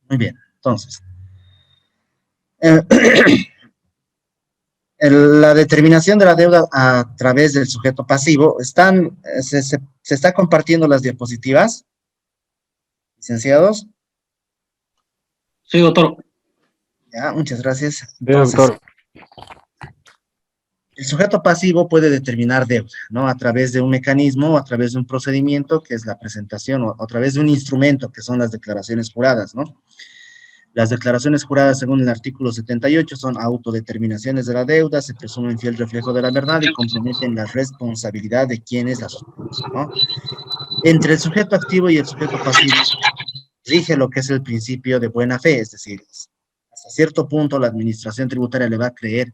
Muy bien, entonces, eh, la determinación de la deuda a través del sujeto pasivo, se está compartiendo las diapositivas, licenciados. Sí, doctor. Ya, muchas gracias. Sí, Entonces, doctor. el sujeto pasivo puede determinar deuda, ¿no? A través de un mecanismo, a través de un procedimiento, que es la presentación, o a través de un instrumento, que son las declaraciones juradas, ¿no? Las declaraciones juradas, según el artículo 78, son autodeterminaciones de la deuda, se presumen fiel reflejo de la verdad y comprometen la responsabilidad de quienes las sustentan, ¿no? Entre el sujeto activo y el sujeto pasivo rige lo que es el principio de buena fe, es decir, hasta cierto punto la administración tributaria le va a creer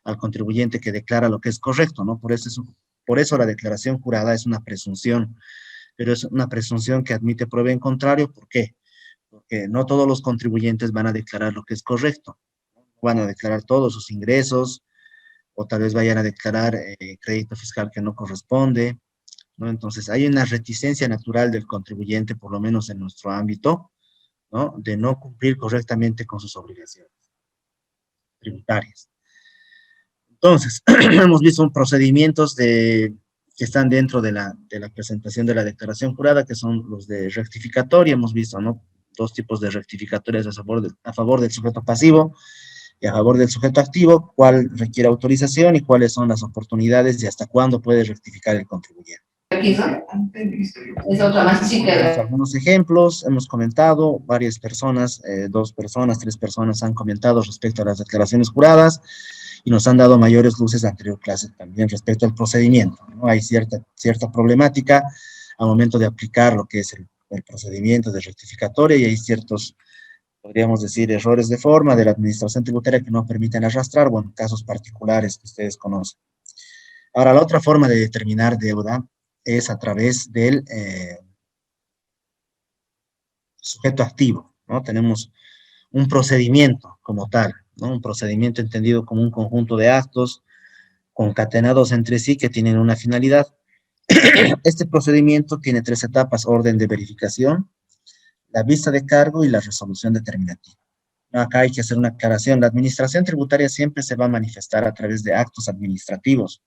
al contribuyente que declara lo que es correcto, ¿no? Por eso la declaración jurada es una presunción, pero es una presunción que admite prueba en contrario. ¿Por qué? Porque no todos los contribuyentes van a declarar lo que es correcto. Van a declarar todos sus ingresos, o tal vez vayan a declarar crédito fiscal que no corresponde, ¿no? Entonces, hay una reticencia natural del contribuyente, por lo menos en nuestro ámbito, ¿no? De no cumplir correctamente con sus obligaciones tributarias. Entonces, hemos visto procedimientos que están dentro de la presentación de la declaración jurada, que son los de rectificatoria. Hemos visto, ¿no? Dos tipos de rectificatorias a favor del sujeto pasivo y a favor del sujeto activo, cuál requiere autorización y cuáles son las oportunidades y hasta cuándo puede rectificar el contribuyente. Aquí, ¿no? Es otra más chica. Algunos ejemplos, hemos comentado, varias personas, 2 personas, 3 personas han comentado respecto a las declaraciones juradas y nos han dado mayores luces de anterior clase también respecto al procedimiento, ¿no? Hay cierta problemática al momento de aplicar lo que es el procedimiento de rectificatoria y hay ciertos, podríamos decir, errores de forma de la administración tributaria que no permiten arrastrar, bueno, casos particulares que ustedes conocen. Ahora, la otra forma de determinar deuda es a través del sujeto activo, ¿no? Tenemos un procedimiento como tal, ¿no? Un procedimiento entendido como un conjunto de actos concatenados entre sí que tienen una finalidad. Este procedimiento tiene 3 etapas: orden de verificación, la vista de cargo y la resolución determinativa. Acá hay que hacer una aclaración. La administración tributaria siempre se va a manifestar a través de actos administrativos,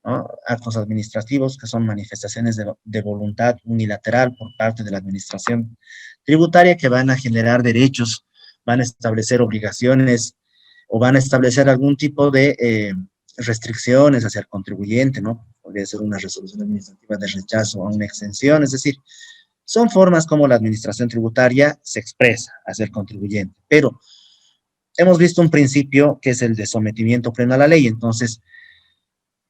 ¿no? Actos administrativos que son manifestaciones de voluntad unilateral por parte de la administración tributaria que van a generar derechos, van a establecer obligaciones o van a establecer algún tipo de restricciones hacia el contribuyente, ¿no? Podría ser una resolución administrativa de rechazo a una exención, es decir, son formas como la administración tributaria se expresa hacia el contribuyente, pero hemos visto un principio que es el de sometimiento pleno a la ley. Entonces,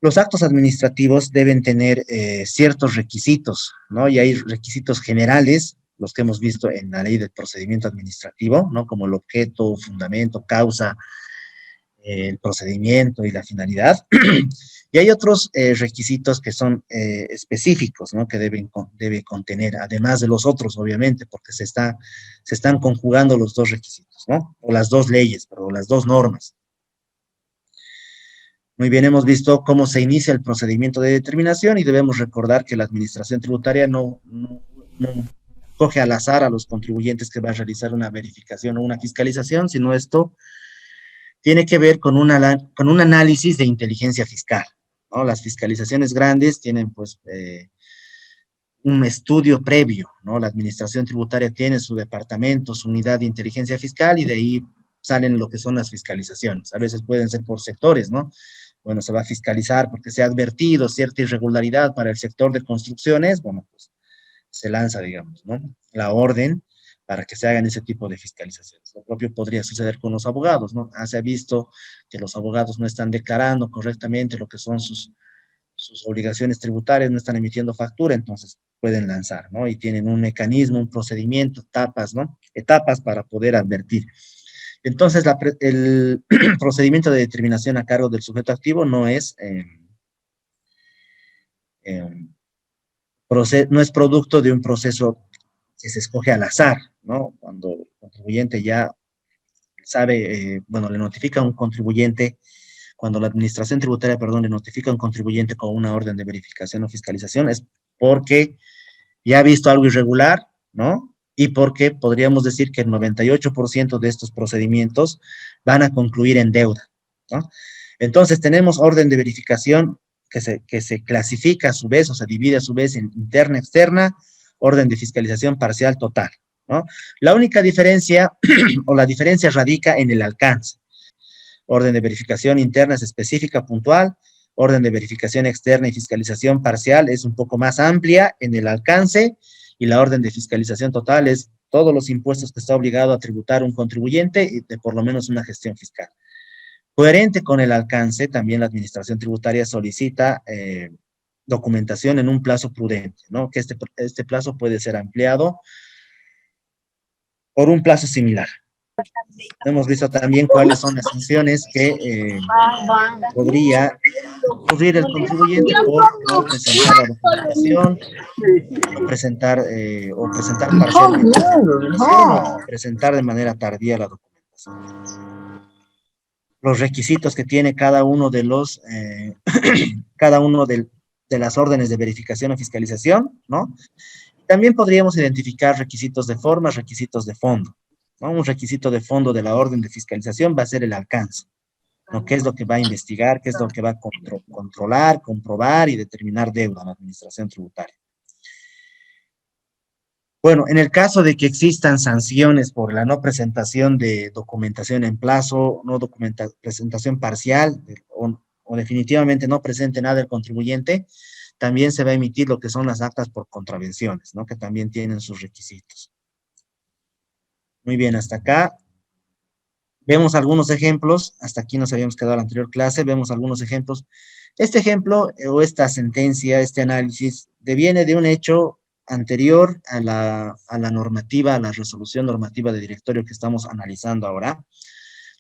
los actos administrativos deben tener ciertos requisitos, ¿no? Y hay requisitos generales, los que hemos visto en la ley del procedimiento administrativo, ¿no? Como el objeto, fundamento, causa, el procedimiento y la finalidad. Y hay otros requisitos que son específicos, ¿no? Que debe contener, además de los otros, obviamente, porque se están conjugando los dos requisitos, ¿no? O las dos leyes, perdón, las dos normas. Muy bien, hemos visto cómo se inicia el procedimiento de determinación y debemos recordar que la administración tributaria no coge al azar a los contribuyentes que va a realizar una verificación o una fiscalización, sino esto tiene que ver con un análisis de inteligencia fiscal, ¿no? Las fiscalizaciones grandes tienen, pues, un estudio previo, ¿no? La administración tributaria tiene su departamento, su unidad de inteligencia fiscal y de ahí salen lo que son las fiscalizaciones. A veces pueden ser por sectores, ¿no? Bueno, se va a fiscalizar porque se ha advertido cierta irregularidad para el sector de construcciones, bueno, pues se lanza, digamos, ¿no? La orden para que se hagan ese tipo de fiscalizaciones. Lo propio podría suceder con los abogados, ¿no? Se ha visto que los abogados no están declarando correctamente lo que son sus obligaciones tributarias, no están emitiendo factura, entonces pueden lanzar, ¿no? Y tienen un mecanismo, un procedimiento, etapas, ¿no? Etapas para poder advertir. Entonces, el procedimiento de determinación a cargo del sujeto activo no es producto de un proceso que se escoge al azar, ¿no? Cuando el contribuyente ya sabe, bueno, le notifica a un contribuyente, cuando la administración tributaria, perdón, le notifica a un contribuyente con una orden de verificación o fiscalización, es porque ya ha visto algo irregular, ¿no? y porque podríamos decir que el 98% de estos procedimientos van a concluir en deuda, ¿no? Entonces tenemos orden de verificación que se clasifica a su vez, o se divide a su vez en interna, externa, orden de fiscalización parcial, total, ¿no? La única diferencia, o la diferencia radica en el alcance. Orden de verificación interna es específica, puntual. Orden de verificación externa y fiscalización parcial es un poco más amplia en el alcance, y la orden de fiscalización total es todos los impuestos que está obligado a tributar un contribuyente y de por lo menos una gestión fiscal. Coherente con el alcance, también la administración tributaria solicita documentación en un plazo prudente, ¿no? Que este plazo puede ser ampliado por un plazo similar. Hemos visto también cuáles son las sanciones que podría ocurrir el contribuyente por no presentar la documentación, o presentar parcialmente la documentación, o presentar de manera tardía la documentación. Los requisitos que tiene cada uno de los, cada uno de las órdenes de verificación o fiscalización, ¿no? También podríamos identificar requisitos de forma, requisitos de fondo, ¿no? Un requisito de fondo de la orden de fiscalización va a ser el alcance, ¿no? ¿Qué es lo que va a investigar? ¿Qué es lo que va a controlar, comprobar y determinar deuda en la administración tributaria? Bueno, en el caso de que existan sanciones por la no presentación de documentación en plazo, presentación parcial, o definitivamente no presente nada el contribuyente, también se va a emitir lo que son las actas por contravenciones, ¿no? Que también tienen sus requisitos. Muy bien, hasta acá. Vemos algunos ejemplos, hasta aquí nos habíamos quedado en la anterior clase, vemos algunos ejemplos. Este ejemplo, o esta sentencia, este análisis, deviene de un hecho anterior a la normativa, a la resolución normativa de directorio que estamos analizando ahora,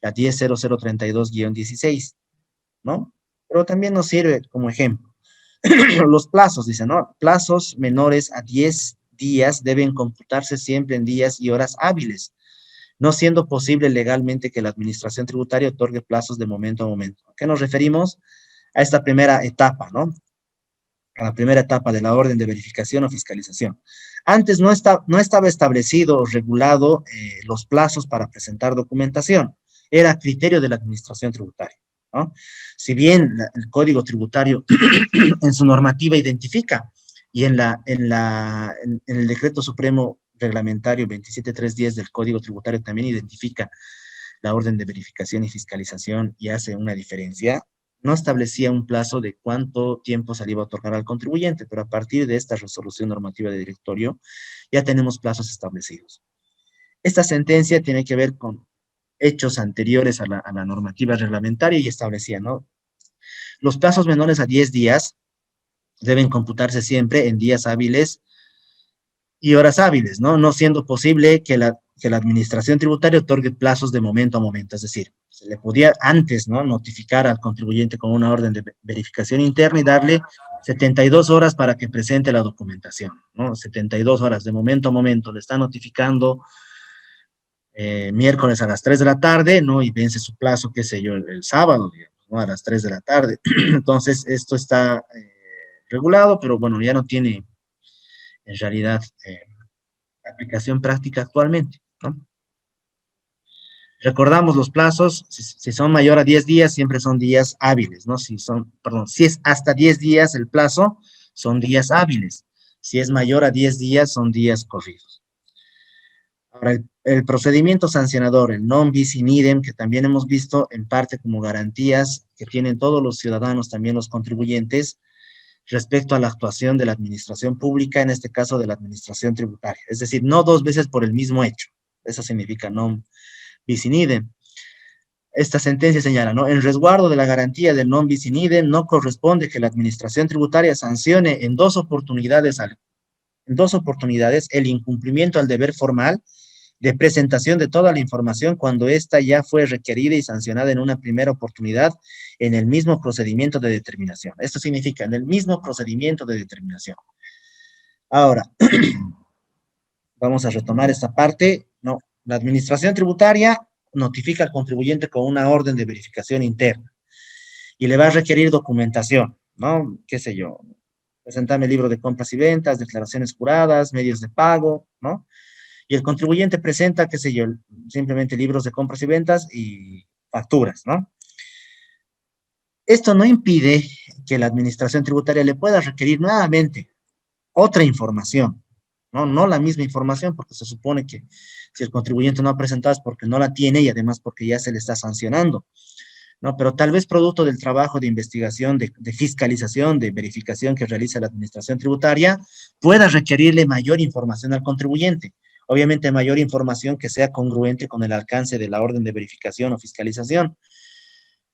la 10.0032-16, ¿no? Pero también nos sirve como ejemplo. Los plazos, dice, ¿no? Plazos menores a 10 días deben computarse siempre en días y horas hábiles, no siendo posible legalmente que la administración tributaria otorgue plazos de momento a momento. ¿A qué nos referimos? A esta primera etapa, ¿no? A la primera etapa de la orden de verificación o fiscalización. Antes no estaba establecido o regulado los plazos para presentar documentación. Era criterio de la administración tributaria, ¿no? Si bien el Código Tributario en su normativa identifica, y en el Decreto Supremo Reglamentario 27310 del Código Tributario también identifica la orden de verificación y fiscalización y hace una diferencia, no establecía un plazo de cuánto tiempo se le iba a otorgar al contribuyente, pero a partir de esta resolución normativa de directorio ya tenemos plazos establecidos. Esta sentencia tiene que ver con hechos anteriores a la normativa reglamentaria y establecía, ¿no? Los plazos menores a 10 días deben computarse siempre en días hábiles y horas hábiles, ¿no? No siendo posible que la administración tributaria otorgue plazos de momento a momento, es decir, se le podía antes, ¿no?, notificar al contribuyente con una orden de verificación interna y darle 72 horas para que presente la documentación, ¿no? 72 horas de momento a momento, le está notificando miércoles a las 3 de la tarde, ¿no? Y vence su plazo, qué sé yo, el sábado, digamos, ¿no? A las 3 de la tarde. Entonces, esto está regulado, pero bueno, ya no tiene en realidad aplicación práctica actualmente, ¿no? Recordamos los plazos, si son mayor a 10 días, siempre son días hábiles, ¿no? Si es hasta 10 días el plazo, son días hábiles. Si es mayor a 10 días, son días corridos. Ahora, el procedimiento sancionador, el non bis in idem, que también hemos visto en parte como garantías que tienen todos los ciudadanos, también los contribuyentes, respecto a la actuación de la administración pública, en este caso de la administración tributaria. Es decir, no dos veces por el mismo hecho. Eso significa non bis in idem. Esta sentencia señala, ¿no? En resguardo de la garantía del non bis in idem, no corresponde que la administración tributaria sancione en dos oportunidades el incumplimiento al deber formal de presentación de toda la información cuando ésta ya fue requerida y sancionada en una primera oportunidad en el mismo procedimiento de determinación. Esto significa en el mismo procedimiento de determinación. Ahora, vamos a retomar esta parte. No, la administración tributaria notifica al contribuyente con una orden de verificación interna y le va a requerir documentación, ¿no? Qué sé yo, presentarme libro de compras y ventas, declaraciones juradas, medios de pago, ¿no? y el contribuyente presenta, qué sé yo, simplemente libros de compras y ventas y facturas, ¿no? Esto no impide que la administración tributaria le pueda requerir nuevamente otra información, ¿no? No la misma información, porque se supone que si el contribuyente no ha presentado es porque no la tiene y además porque ya se le está sancionando, ¿no? Pero tal vez producto del trabajo de investigación, de fiscalización, de verificación que realiza la administración tributaria, pueda requerirle mayor información al contribuyente. Obviamente mayor información que sea congruente con el alcance de la orden de verificación o fiscalización.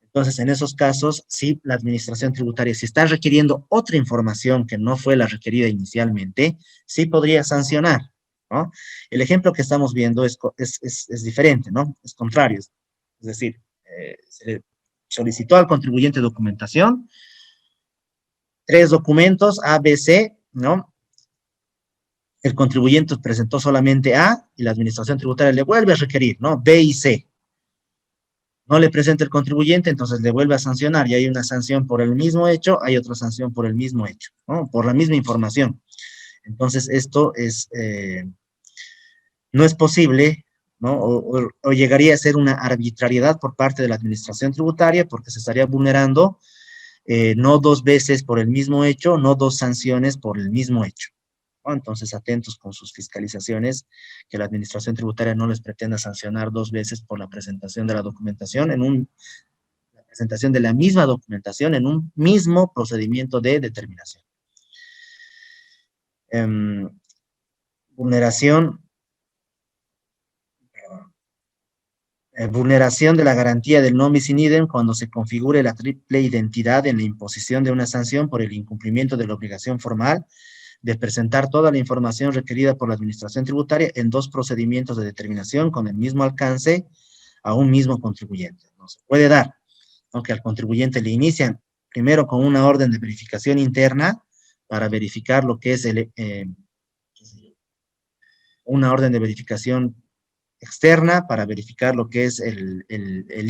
Entonces, en esos casos, sí, la administración tributaria, si está requiriendo otra información que no fue la requerida inicialmente, sí podría sancionar, ¿no? El ejemplo que estamos viendo es diferente, ¿no? Es contrario. Es decir, se le solicitó al contribuyente documentación, 3 documentos, A, B, C, ¿no? El contribuyente presentó solamente A y la administración tributaria le vuelve a requerir, ¿no? B y C. No le presenta el contribuyente, entonces le vuelve a sancionar y hay una sanción por el mismo hecho, hay otra sanción por el mismo hecho, ¿no? Por la misma información. Entonces, esto no es posible, ¿no? O llegaría a ser una arbitrariedad por parte de la administración tributaria porque se estaría vulnerando no 2 veces por el mismo hecho, no 2 sanciones por el mismo hecho, ¿no? Entonces, atentos con sus fiscalizaciones, que la administración tributaria no les pretenda sancionar 2 veces por la presentación de la documentación la presentación de la misma documentación en un mismo procedimiento de determinación. Vulneración de la garantía del non bis in idem cuando se configure la triple identidad en la imposición de una sanción por el incumplimiento de la obligación formal de presentar toda la información requerida por la administración tributaria en 2 procedimientos de determinación con el mismo alcance a un mismo contribuyente. No se puede dar, aunque al contribuyente le inician primero con una orden de verificación interna para verificar lo que es una orden de verificación externa para verificar lo que es el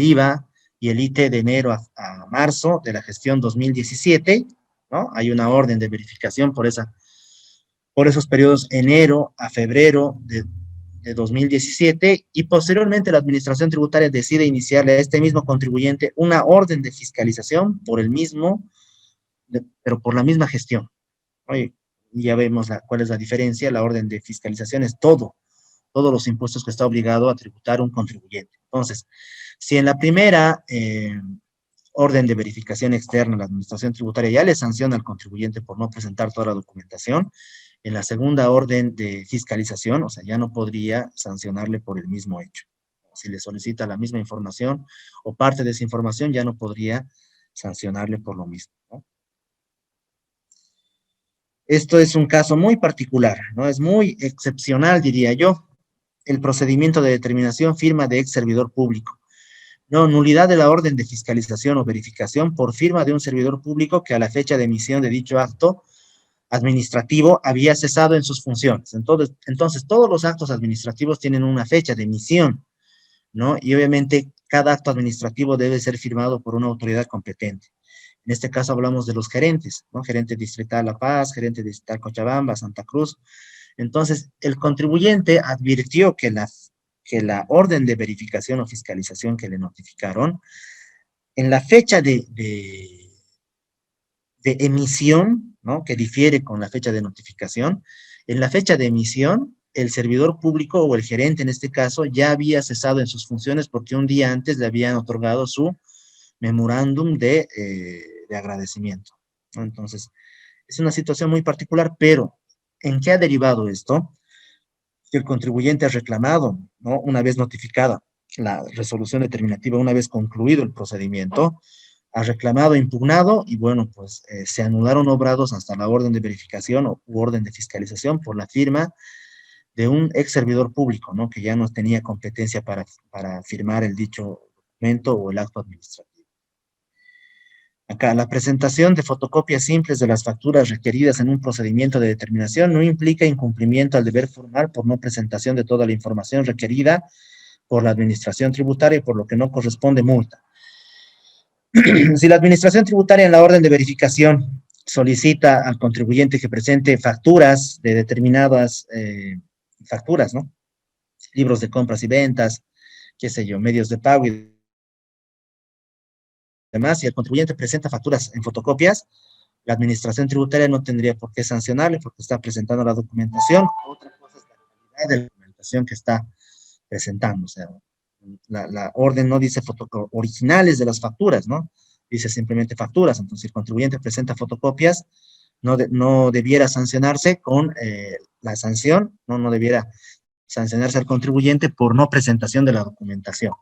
IVA y el IT de enero a marzo de la gestión 2017, ¿no? Hay una orden de verificación por esos periodos enero a febrero de 2017 y posteriormente la administración tributaria decide iniciarle a este mismo contribuyente una orden de fiscalización por el mismo, pero por la misma gestión. Oye, ya vemos cuál es la diferencia. La orden de fiscalización es todos los impuestos que está obligado a tributar un contribuyente. Entonces, si en la primera orden de verificación externa la administración tributaria ya le sanciona al contribuyente por no presentar toda la documentación, en la segunda orden de fiscalización, o sea, ya no podría sancionarle por el mismo hecho. Si le solicita la misma información o parte de esa información, ya no podría sancionarle por lo mismo, ¿no? Esto es un caso muy particular, ¿no? Es muy excepcional, diría yo, el procedimiento de determinación firma de ex servidor público. No, nulidad de la orden de fiscalización o verificación por firma de un servidor público que a la fecha de emisión de dicho acto administrativo había cesado en sus funciones. Entonces, todos los actos administrativos tienen una fecha de emisión, ¿no? Y obviamente cada acto administrativo debe ser firmado por una autoridad competente. En este caso hablamos de los gerentes, ¿no? Gerente distrital La Paz, gerente distrital Cochabamba, Santa Cruz. Entonces, el contribuyente advirtió que la orden de verificación o fiscalización que le notificaron, en la fecha de emisión, ¿no? Que difiere con la fecha de notificación, en la fecha de emisión, el servidor público o el gerente en este caso ya había cesado en sus funciones porque un día antes le habían otorgado su memorándum de agradecimiento, ¿no? Entonces, es una situación muy particular, pero ¿en qué ha derivado esto? Que el contribuyente ha reclamado, ¿no? Una vez notificada la resolución determinativa, una vez concluido el procedimiento, ha reclamado, impugnado, y bueno, pues se anularon obrados hasta la orden de verificación u orden de fiscalización por la firma de un ex servidor público, ¿no? Que ya no tenía competencia para firmar el dicho documento o el acto administrativo. Acá, la presentación de fotocopias simples de las facturas requeridas en un procedimiento de determinación no implica incumplimiento al deber formal por no presentación de toda la información requerida por la administración tributaria y por lo que no corresponde multa. Si la administración tributaria en la orden de verificación solicita al contribuyente que presente facturas de determinadas facturas, ¿no? libros de compras y ventas, qué sé yo, medios de pago y demás, si el contribuyente presenta facturas en fotocopias, la administración tributaria no tendría por qué sancionarle porque está presentando la documentación. Otra cosa es la calidad de la documentación que está presentando. O sea, la orden no dice originales de las facturas, ¿no? Dice simplemente facturas. Entonces, si el contribuyente presenta fotocopias, no debiera sancionarse con la sanción, no debiera sancionarse al contribuyente por no presentación de la documentación.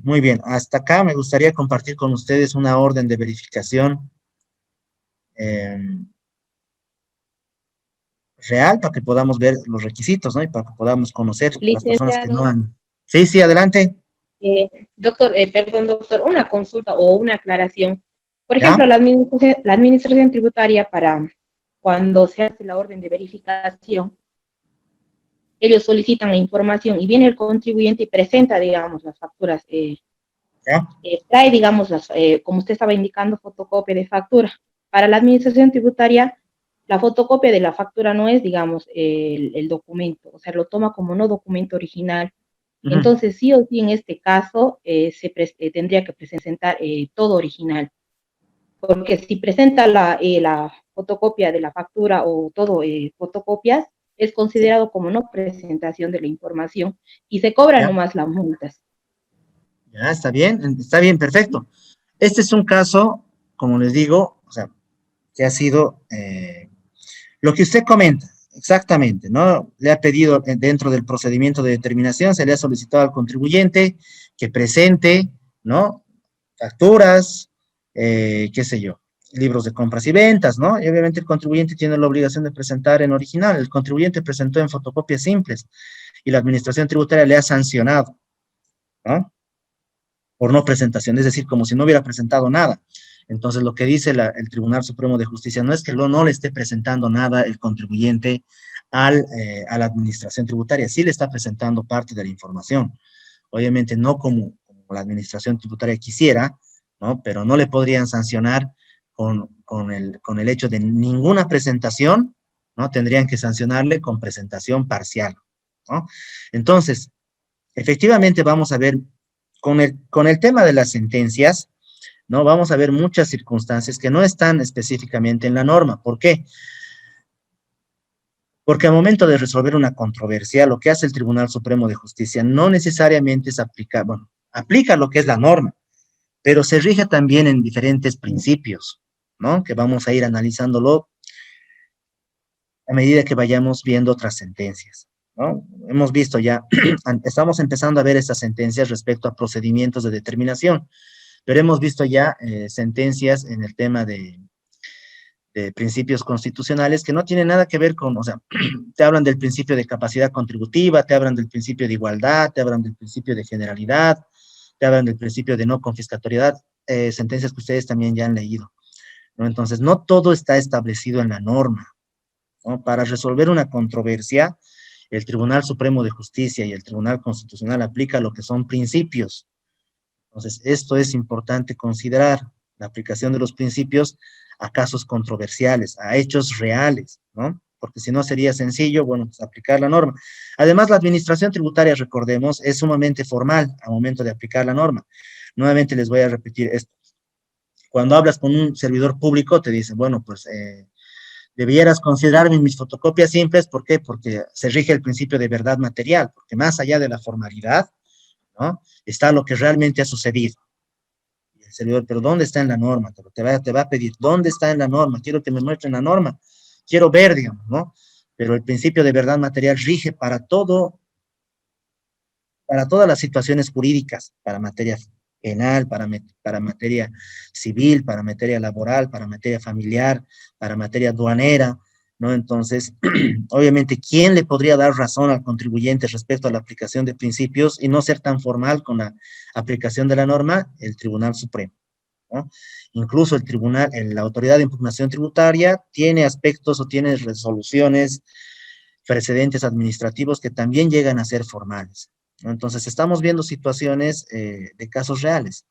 Muy bien, hasta acá me gustaría compartir con ustedes una orden de verificación real para que podamos ver los requisitos, ¿no? Y para que podamos conocer las personas que no Licenciado, han... Sí, sí, adelante. doctor, perdón, doctor, una consulta o una aclaración. Por ¿Ya? ejemplo, la administración tributaria para cuando se hace la orden de verificación, ellos solicitan la información y viene el contribuyente y presenta, digamos, las facturas, ¿Ya? trae, digamos, como usted estaba indicando, fotocopia de factura. Para la administración tributaria, la fotocopia de la factura no es, digamos, el documento, o sea, lo toma como no documento original. Entonces, sí o sí, en este caso, tendría que presentar todo original, porque si presenta la fotocopia de la factura o todo fotocopias, es considerado como no presentación de la información y se cobran ¿Ya? nomás las multas. Ya, está bien, perfecto. Este es un caso, como les digo, o sea, que ha sido lo que usted comenta, exactamente, ¿no? Le ha pedido dentro del procedimiento de determinación, se le ha solicitado al contribuyente que presente, ¿no? Facturas, qué sé yo, libros de compras y ventas, ¿no? Y obviamente el contribuyente tiene la obligación de presentar en original. El contribuyente presentó en fotocopias simples y la administración tributaria le ha sancionado, ¿no? Por no presentación, es decir, como si no hubiera presentado nada. Entonces, lo que dice el Tribunal Supremo de Justicia no es que no le esté presentando nada el contribuyente a la administración tributaria, sí le está presentando parte de la información. Obviamente no como la administración tributaria quisiera, ¿no? Pero no le podrían sancionar con el hecho de ninguna presentación, ¿no? Tendrían que sancionarle con presentación parcial, ¿no? Entonces, efectivamente vamos a ver con el tema de las sentencias, ¿no? Vamos a ver muchas circunstancias que no están específicamente en la norma. ¿Por qué? Porque al momento de resolver una controversia, lo que hace el Tribunal Supremo de Justicia no necesariamente es aplicar, bueno, aplica lo que es la norma, pero se rige también en diferentes principios, ¿no? Que vamos a ir analizándolo a medida que vayamos viendo otras sentencias, ¿no? Hemos visto ya, estamos empezando a ver estas sentencias respecto a procedimientos de determinación, pero hemos visto ya sentencias en el tema de principios constitucionales que no tienen nada que ver con, o sea, te hablan del principio de capacidad contributiva, te hablan del principio de igualdad, te hablan del principio de generalidad, te hablan del principio de no confiscatoriedad, sentencias que ustedes también ya han leído, ¿no? Entonces, no todo está establecido en la norma, ¿no? Para resolver una controversia, el Tribunal Supremo de Justicia y el Tribunal Constitucional aplica lo que son principios. Entonces, esto es importante considerar, la aplicación de los principios a casos controversiales, a hechos reales, ¿no? Porque si no sería sencillo, bueno, pues aplicar la norma. Además, la administración tributaria, recordemos, es sumamente formal al momento de aplicar la norma. Nuevamente les voy a repetir esto. Cuando hablas con un servidor público, te dicen, bueno, pues debieras considerarme mis fotocopias simples, ¿por qué? Porque se rige el principio de verdad material, porque más allá de la formalidad, ¿no? Está lo que realmente ha sucedido. Y el servidor, pero ¿dónde está en la norma? Te va a pedir, ¿dónde está en la norma? Quiero que me muestren la norma, quiero ver, digamos, ¿no? Pero el principio de verdad material rige para todo, para todas las situaciones jurídicas, para materia penal, para materia civil, para materia laboral, para materia familiar, para materia aduanera, ¿no? Entonces, obviamente, ¿quién le podría dar razón al contribuyente respecto a la aplicación de principios y no ser tan formal con la aplicación de la norma? El Tribunal Supremo, ¿no? Incluso el tribunal, la autoridad de impugnación tributaria tiene aspectos o tiene resoluciones, precedentes administrativos que también llegan a ser formales, ¿no? Entonces, estamos viendo situaciones de casos reales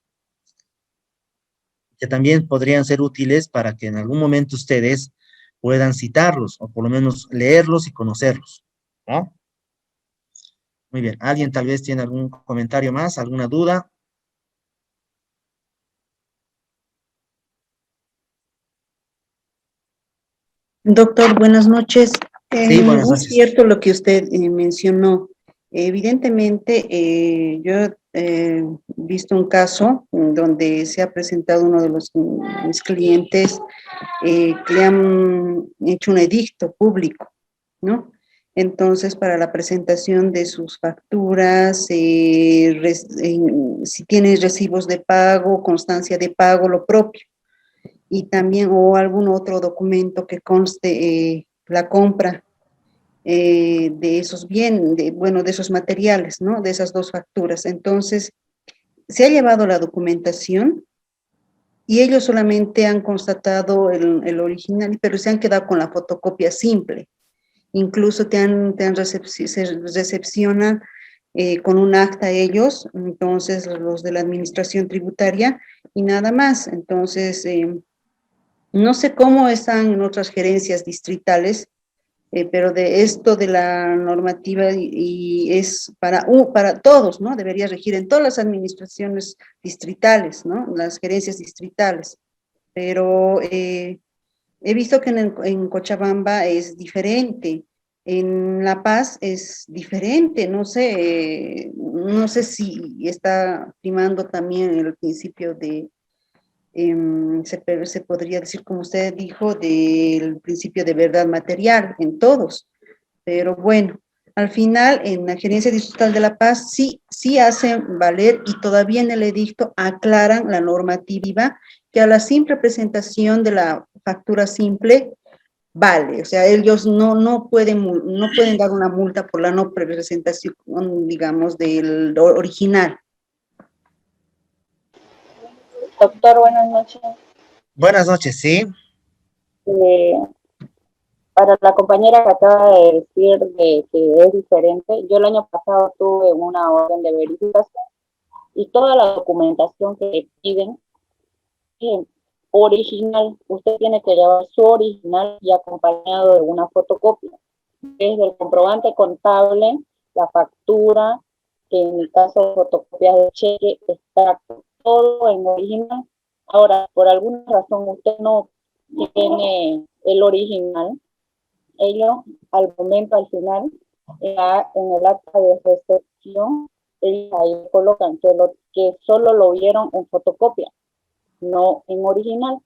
que también podrían ser útiles para que en algún momento ustedes puedan citarlos o por lo menos leerlos y conocerlos, ¿no? Muy bien. ¿Alguien tal vez tiene algún comentario más, alguna duda? Doctor, buenas noches. Sí, buenas Es noches. cierto lo que usted mencionó. Evidentemente, yo he visto un caso donde se ha presentado uno de mis clientes que le han hecho un edicto público, ¿no? Entonces, para la presentación de sus facturas, si tiene recibos de pago, constancia de pago, lo propio, y también o algún otro documento que conste la compra de esos bienes, bueno, de esos materiales, ¿no? De esas dos facturas. Entonces, se ha llevado la documentación y ellos solamente han constatado el original, pero se han quedado con la fotocopia simple. Incluso se recepcionan con un acta ellos, entonces los de la administración tributaria y nada más. Entonces, no sé cómo están en otras gerencias distritales, pero de esto de la normativa y es para todos, ¿no? Debería regir en todas las administraciones distritales, ¿no? Las gerencias distritales. Pero he visto que en Cochabamba es diferente, en La Paz es diferente, no sé si está primando también el principio de se podría decir, como usted dijo, del principio de verdad material en todos. Pero bueno, al final en la Gerencia Distrital de La Paz sí hacen valer y todavía en el edicto aclaran la normativa que a la simple presentación de la factura simple vale. O sea, ellos no pueden dar una multa por la no presentación, digamos, del original. Doctor, buenas noches. Buenas noches, sí. Para la compañera que acaba de decir de que es diferente, yo el año pasado tuve una orden de verificación y toda la documentación que le piden es original. Usted tiene que llevar su original y acompañado de una fotocopia. Desde el comprobante contable, la factura, que en mi caso fotocopias de cheque, extracto, todo en original. Ahora, por alguna razón usted no tiene el original, ellos al momento, al final, en el acta de recepción, ellos ahí colocan que solo lo vieron en fotocopia, no en original.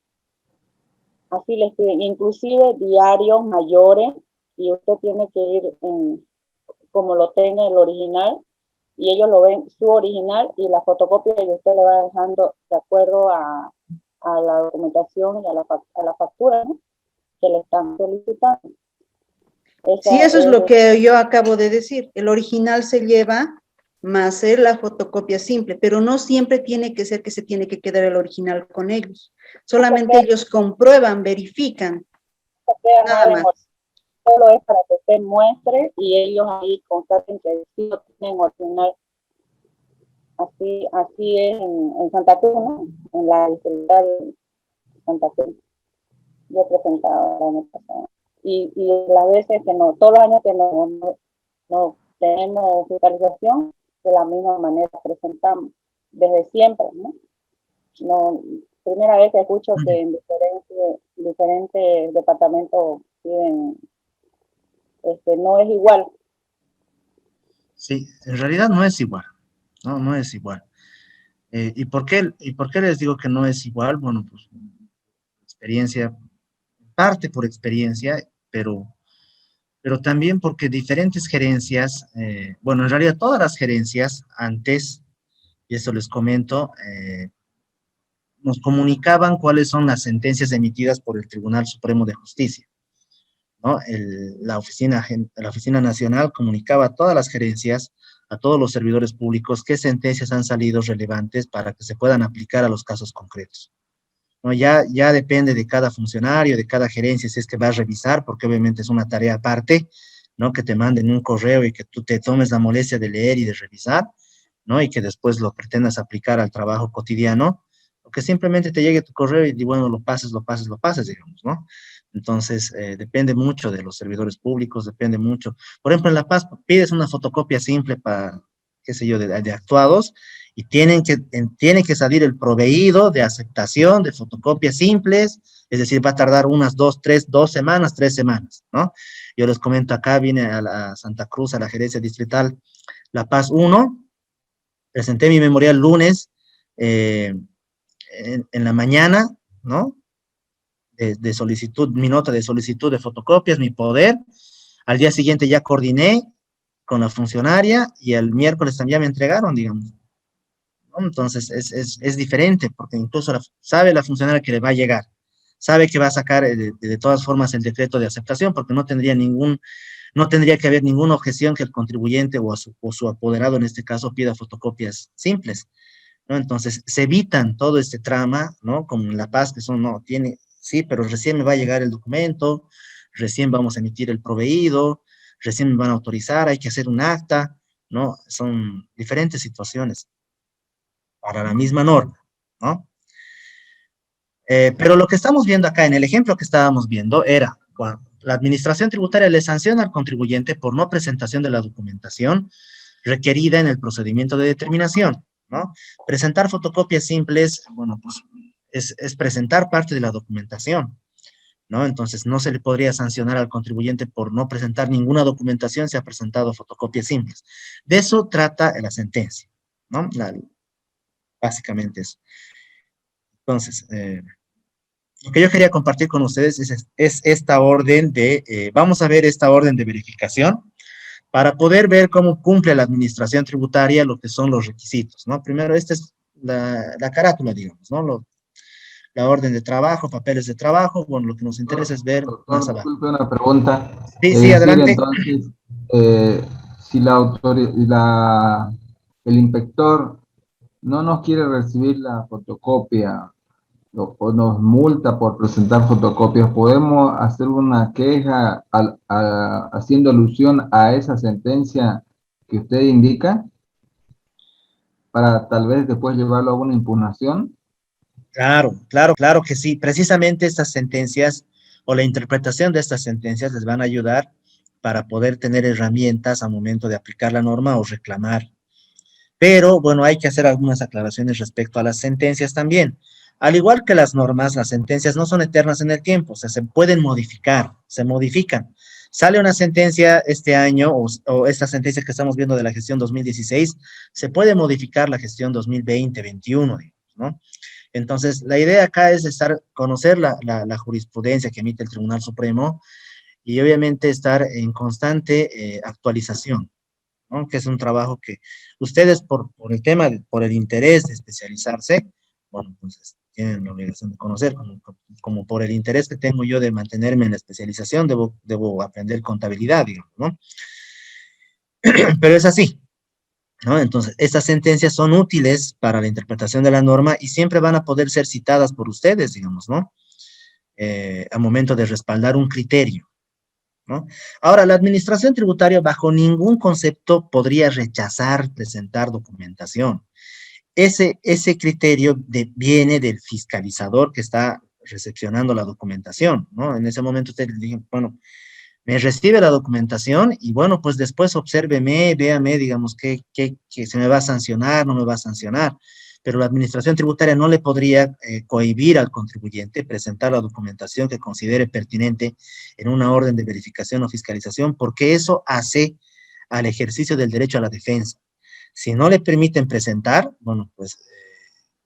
Así les piden, inclusive diarios mayores, y usted tiene que ir como lo tenga el original, y ellos lo ven su original y la fotocopia y usted le va dejando de acuerdo a la documentación y a la factura, ¿no?, que le están solicitando. Sí, eso es lo que yo acabo de decir. El original se lleva más la fotocopia simple, pero no siempre tiene que ser que se tiene que quedar el original con ellos. Solamente ellos comprueban, verifican. Nada más. Solo es para que usted muestre y ellos ahí constaten que sí lo tienen original. Así es en Santa Cruz, ¿no? En la distrital Santa Cruz. Yo he presentado el año pasado. Y las veces que no, todos los años que no tenemos fiscalización, de la misma manera presentamos, desde siempre, ¿no? Primera vez que escucho que en diferentes departamentos piden, no es igual. Sí, en realidad no es igual, no es igual. ¿Y por qué les digo que no es igual? Bueno, pues experiencia, parte por experiencia, pero también porque diferentes gerencias, bueno, en realidad todas las gerencias antes, y eso les comento, nos comunicaban cuáles son las sentencias emitidas por el Tribunal Supremo de Justicia, ¿no? La Oficina Nacional comunicaba a todas las gerencias, a todos los servidores públicos, qué sentencias han salido relevantes para que se puedan aplicar a los casos concretos, ¿no? Ya depende de cada funcionario, de cada gerencia, si es que va a revisar, porque obviamente es una tarea aparte, ¿no? Que te manden un correo y que tú te tomes la molestia de leer y de revisar, ¿no? Y que después lo pretendas aplicar al trabajo cotidiano. que simplemente te llegue tu correo y bueno, lo pases, digamos, ¿no? Entonces, depende mucho de los servidores públicos, depende mucho. Por ejemplo, en La Paz pides una fotocopia simple para, qué sé yo, de actuados, y tiene que salir el proveído de aceptación de fotocopias simples, es decir, va a tardar unas 2 semanas, 3 semanas, ¿no? Yo les comento acá, vine a Santa Cruz, a la gerencia distrital La Paz 1, presenté mi memorial lunes, en la mañana, ¿no? De solicitud, mi nota de solicitud de fotocopias, mi poder. Al día siguiente ya coordiné con la funcionaria y el miércoles también me entregaron, digamos, ¿no? Entonces es diferente, porque incluso sabe la funcionaria que le va a llegar, sabe que va a sacar de todas formas el decreto de aceptación, porque no tendría que haber ninguna objeción que el contribuyente o su apoderado en este caso pida fotocopias simples, ¿no? Entonces se evitan todo este trama, ¿no? Como en La Paz, que no, sí, pero recién me va a llegar el documento, recién vamos a emitir el proveído, recién me van a autorizar, hay que hacer un acta, ¿no? Son diferentes situaciones para la misma norma, ¿no? Pero lo que estamos viendo acá, en el ejemplo que estábamos viendo, era cuando la administración tributaria le sanciona al contribuyente por no presentación de la documentación requerida en el procedimiento de determinación, ¿no? Presentar fotocopias simples, bueno, pues es presentar parte de la documentación, ¿no? Entonces, no se le podría sancionar al contribuyente por no presentar ninguna documentación si ha presentado fotocopias simples. De eso trata la sentencia, ¿no? Básicamente eso. Entonces, lo que yo quería compartir con ustedes es esta orden vamos a ver esta orden de verificación para poder ver cómo cumple la administración tributaria lo que son los requisitos, ¿no? Primero, esta es la carátula, digamos, ¿no? La orden de trabajo, papeles de trabajo, bueno, lo que nos interesa es ver más Doctor, abajo. disculpe una pregunta. Sí, Es sí, decir, adelante. entonces, si el inspector no nos quiere recibir la fotocopia o nos multa por presentar fotocopias, ¿podemos hacer una queja haciendo alusión a esa sentencia que usted indica para tal vez después llevarlo a una impugnación? Claro que sí. Precisamente estas sentencias o la interpretación de estas sentencias les van a ayudar para poder tener herramientas al momento de aplicar la norma o reclamar. Pero, bueno, hay que hacer algunas aclaraciones respecto a las sentencias también. Al igual que las normas, las sentencias no son eternas en el tiempo, o sea, se pueden modificar, se modifican. Sale una sentencia este año, o esta sentencia que estamos viendo de la gestión 2016, se puede modificar la gestión 2020-21, ¿no? Entonces, la idea acá es conocer la jurisprudencia que emite el Tribunal Supremo y obviamente estar en constante actualización, ¿no? Que es un trabajo que ustedes por el interés de especializarse, bueno, pues tienen la obligación de conocer, como por el interés que tengo yo de mantenerme en la especialización, debo aprender contabilidad, digamos, ¿no? Pero es así, ¿no? Entonces, estas sentencias son útiles para la interpretación de la norma y siempre van a poder ser citadas por ustedes, digamos, ¿no? Al momento de respaldar un criterio, ¿no? Ahora, la administración tributaria bajo ningún concepto podría rechazar presentar documentación. Ese criterio viene del fiscalizador que está recepcionando la documentación, ¿no? En ese momento usted le dice, bueno, me recibe la documentación y bueno, pues después obsérveme, véame, digamos, que se me va a sancionar, no me va a sancionar. Pero la administración tributaria no le podría cohibir al contribuyente presentar la documentación que considere pertinente en una orden de verificación o fiscalización, porque eso hace al ejercicio del derecho a la defensa. Si no le permiten presentar, bueno, pues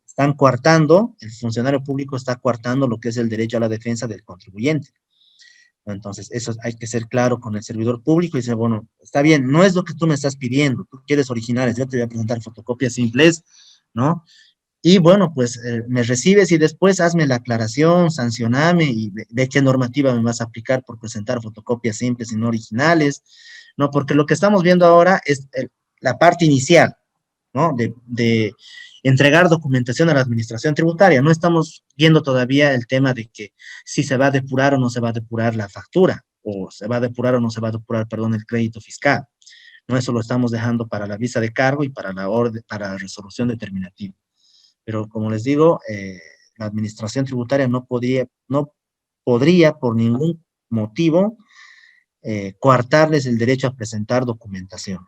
están coartando, el funcionario público está coartando lo que es el derecho a la defensa del contribuyente. Entonces, eso hay que ser claro con el servidor público y decir, bueno, está bien, no es lo que tú me estás pidiendo, tú quieres originales, yo te voy a presentar fotocopias simples, ¿no? Y bueno, pues me recibes y después hazme la aclaración, sancioname y ve qué normativa me vas a aplicar por presentar fotocopias simples y no originales, ¿no? Porque lo que estamos viendo ahora es la parte inicial, ¿no? De entregar documentación a la administración tributaria. No estamos viendo todavía el tema de que si se va a depurar o no se va a depurar la factura, o se va a depurar o no se va a depurar, perdón, el crédito fiscal. No, eso lo estamos dejando para la visa de cargo y para la resolución determinativa. Pero como les digo, la administración tributaria no podría por ningún motivo coartarles el derecho a presentar documentación.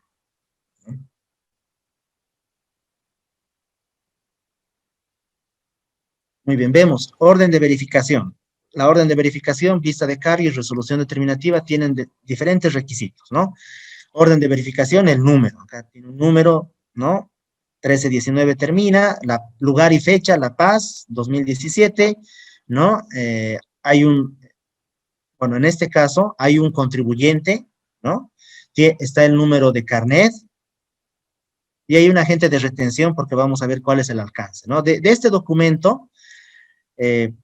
Muy bien, vemos, orden de verificación. La orden de verificación, vista de cargo y resolución determinativa tienen diferentes requisitos, ¿no? Orden de verificación, el número. Acá tiene un número, ¿no? 1319 termina, lugar y fecha, La Paz, 2017, ¿no? Bueno, en este caso, hay un contribuyente, ¿no? Está el número de carnet, y hay un agente de retención porque vamos a ver cuál es el alcance, ¿no? De este documento,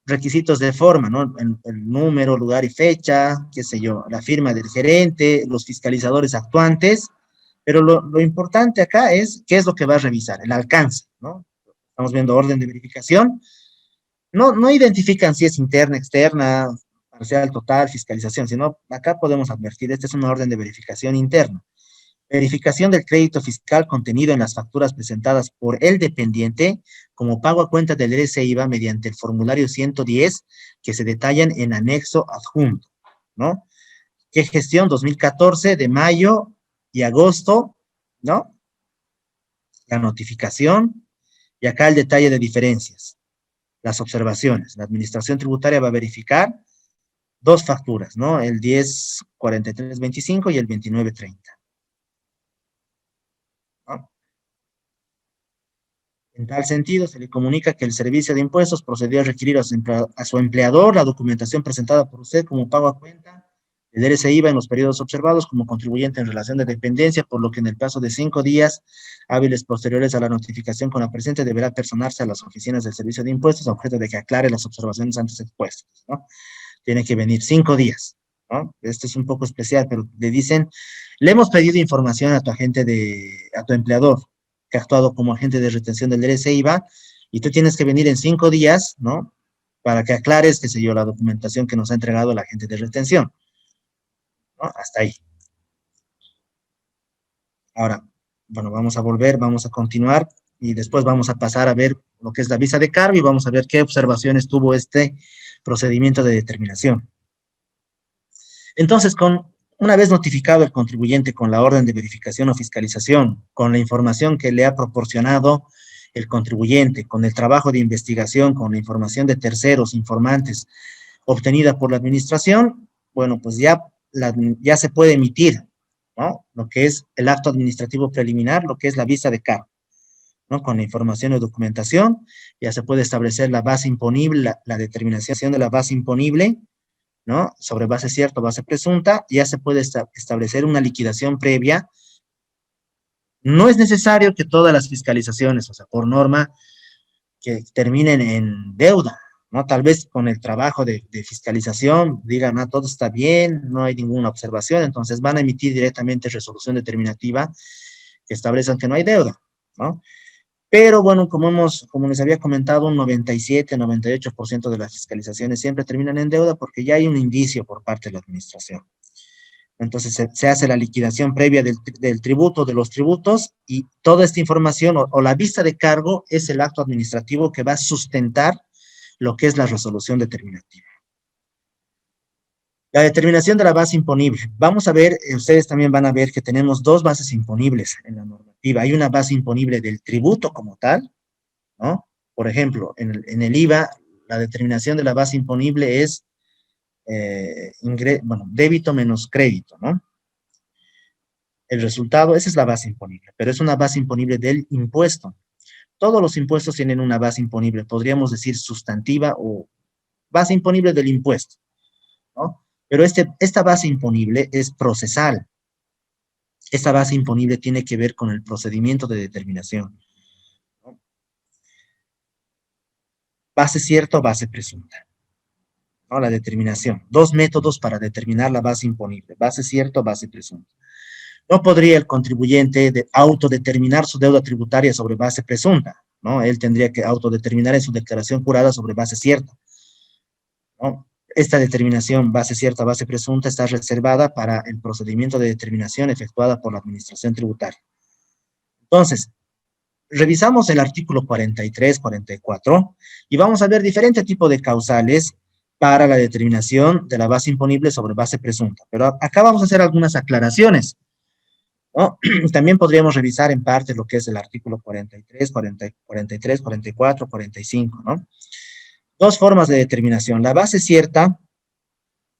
requisitos de forma, ¿no? El número, lugar y fecha, qué sé yo, la firma del gerente, los fiscalizadores actuantes, pero lo importante acá es qué es lo que va a revisar, el alcance, ¿no? Estamos viendo orden de verificación, no identifican si es interna, externa, parcial, total, fiscalización, sino acá podemos advertir, esta es una orden de verificación interna. Verificación del crédito fiscal contenido en las facturas presentadas por el dependiente como pago a cuenta del IRS-IVA mediante el formulario 110 que se detallan en anexo adjunto, ¿no? ¿Qué gestión? 2014, de mayo y agosto, ¿no? La notificación y acá el detalle de diferencias, las observaciones. La administración tributaria va a verificar dos facturas, ¿no? El 104325 y el 2930. ¿No? En tal sentido, se le comunica que el Servicio de Impuestos procedió a requerir a su empleador la documentación presentada por usted como pago a cuenta del IRS-IVA en los periodos observados como contribuyente en relación de dependencia, por lo que en el plazo de 5 días hábiles posteriores a la notificación con la presente deberá personarse a las oficinas del Servicio de Impuestos a objeto de que aclare las observaciones antes expuestas, ¿no? Tiene que venir 5 días, ¿no? Esto es un poco especial, pero le dicen, le hemos pedido información a tu empleador, que ha actuado como agente de retención del IRS-IVA, y tú tienes que venir en 5 días, ¿no? Para que aclares, qué sé yo, la documentación que nos ha entregado el agente de retención, ¿no? Hasta ahí. Ahora, bueno, vamos a continuar, y después vamos a pasar a ver lo que es la visa de cargo, y vamos a ver qué observaciones tuvo este procedimiento de determinación. Entonces, una vez notificado el contribuyente con la orden de verificación o fiscalización, con la información que le ha proporcionado el contribuyente, con el trabajo de investigación, con la información de terceros, informantes, obtenida por la administración, bueno, pues ya se puede emitir, ¿no? Lo que es el acto administrativo preliminar, lo que es la visa de cargo, ¿no? Con la información o documentación, ya se puede establecer la base imponible, la determinación de la base imponible, ¿no? Sobre base cierta o base presunta, ya se puede establecer una liquidación previa. No es necesario que todas las fiscalizaciones, o sea, por norma, que terminen en deuda, ¿no? Tal vez con el trabajo de fiscalización digan, ah, todo está bien, no hay ninguna observación, entonces van a emitir directamente resolución determinativa que establezcan que no hay deuda, ¿no? Pero bueno, como les había comentado, un 97, 98% de las fiscalizaciones siempre terminan en deuda porque ya hay un indicio por parte de la administración. Entonces se hace la liquidación previa del tributo, de los tributos, y toda esta información o la vista de cargo es el acto administrativo que va a sustentar lo que es la resolución determinativa. La determinación de la base imponible. Vamos a ver, ustedes también van a ver que tenemos dos bases imponibles en la normativa. Hay una base imponible del tributo como tal, ¿no? Por ejemplo, en el IVA, la determinación de la base imponible es débito menos crédito, ¿no? El resultado, esa es la base imponible, pero es una base imponible del impuesto. Todos los impuestos tienen una base imponible, podríamos decir sustantiva o base imponible del impuesto, ¿no? Pero esta base imponible es procesal. Esta base imponible tiene que ver con el procedimiento de determinación, ¿no? Base cierta o base presunta, ¿no? La determinación. Dos métodos para determinar la base imponible, base cierta o base presunta. No podría el contribuyente autodeterminar su deuda tributaria sobre base presunta, ¿no? Él tendría que autodeterminar en su declaración jurada sobre base cierta, ¿no? Esta determinación, base cierta, base presunta, está reservada para el procedimiento de determinación efectuada por la administración tributaria. Entonces, revisamos el artículo 43, 44, y vamos a ver diferentes tipos de causales para la determinación de la base imponible sobre base presunta. Pero acá vamos a hacer algunas aclaraciones, ¿no? También podríamos revisar en parte lo que es el artículo 43, 43, 44, 45, ¿no? Dos formas de determinación. La base cierta,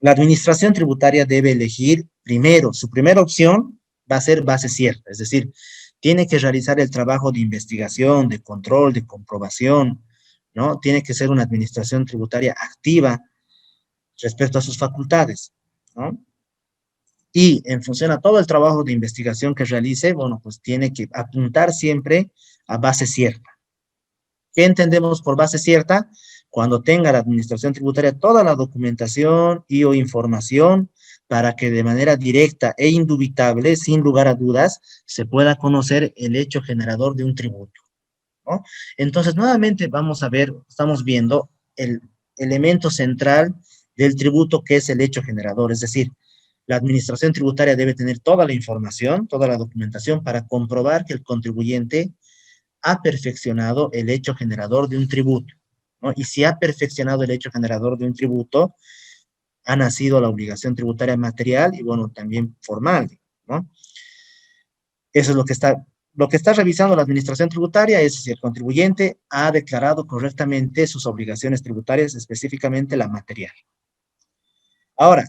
la administración tributaria debe elegir primero, su primera opción va a ser base cierta, es decir, tiene que realizar el trabajo de investigación, de control, de comprobación, ¿no? Tiene que ser una administración tributaria activa respecto a sus facultades, ¿no? Y en función a todo el trabajo de investigación que realice, bueno, pues tiene que apuntar siempre a base cierta. ¿Qué entendemos por base cierta? Cuando tenga la administración tributaria toda la documentación y o información para que de manera directa e indubitable, sin lugar a dudas, se pueda conocer el hecho generador de un tributo, ¿no? Entonces, nuevamente vamos a ver, estamos viendo el elemento central del tributo, que es el hecho generador, es decir, la administración tributaria debe tener toda la información, toda la documentación para comprobar que el contribuyente ha perfeccionado el hecho generador de un tributo, ¿no? Y si ha perfeccionado el hecho generador de un tributo, ha nacido la obligación tributaria material y, bueno, también formal, ¿no? Eso es lo que está revisando la administración tributaria, es si el contribuyente ha declarado correctamente sus obligaciones tributarias, específicamente la material. Ahora,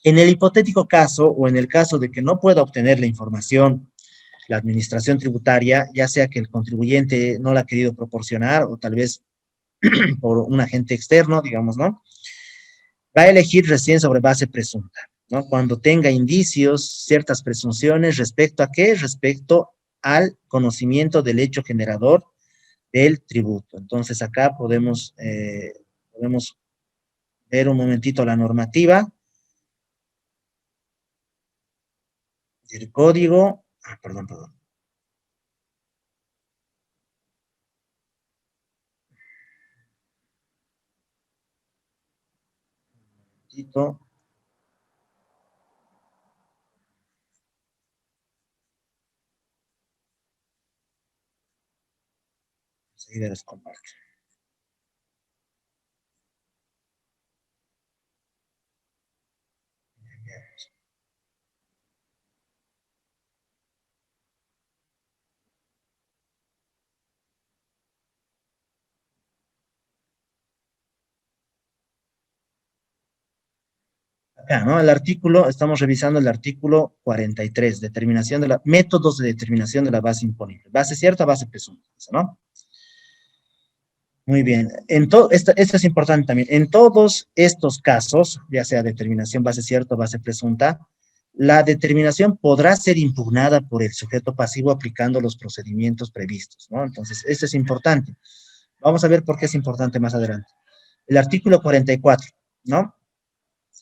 en el hipotético caso, o en el caso de que no pueda obtener la información la administración tributaria, ya sea que el contribuyente no la ha querido proporcionar, o tal vez por un agente externo, digamos, ¿no? Va a elegir recién sobre base presunta, ¿no? Cuando tenga indicios, ciertas presunciones, ¿respecto a qué? Respecto al conocimiento del hecho generador del tributo. Entonces, acá podemos ver un momentito la normativa del código. Perdón. Un momentito. Enseguida les comparto. Acá, ¿no? El artículo, estamos revisando el artículo 43, determinación de métodos de determinación de la base imponible. Base cierta, base presunta, ¿no? Muy bien. Esto es importante también. En todos estos casos, ya sea determinación base cierta o base presunta, la determinación podrá ser impugnada por el sujeto pasivo aplicando los procedimientos previstos, ¿no? Entonces, esto es importante. Vamos a ver por qué es importante más adelante. El artículo 44, ¿no?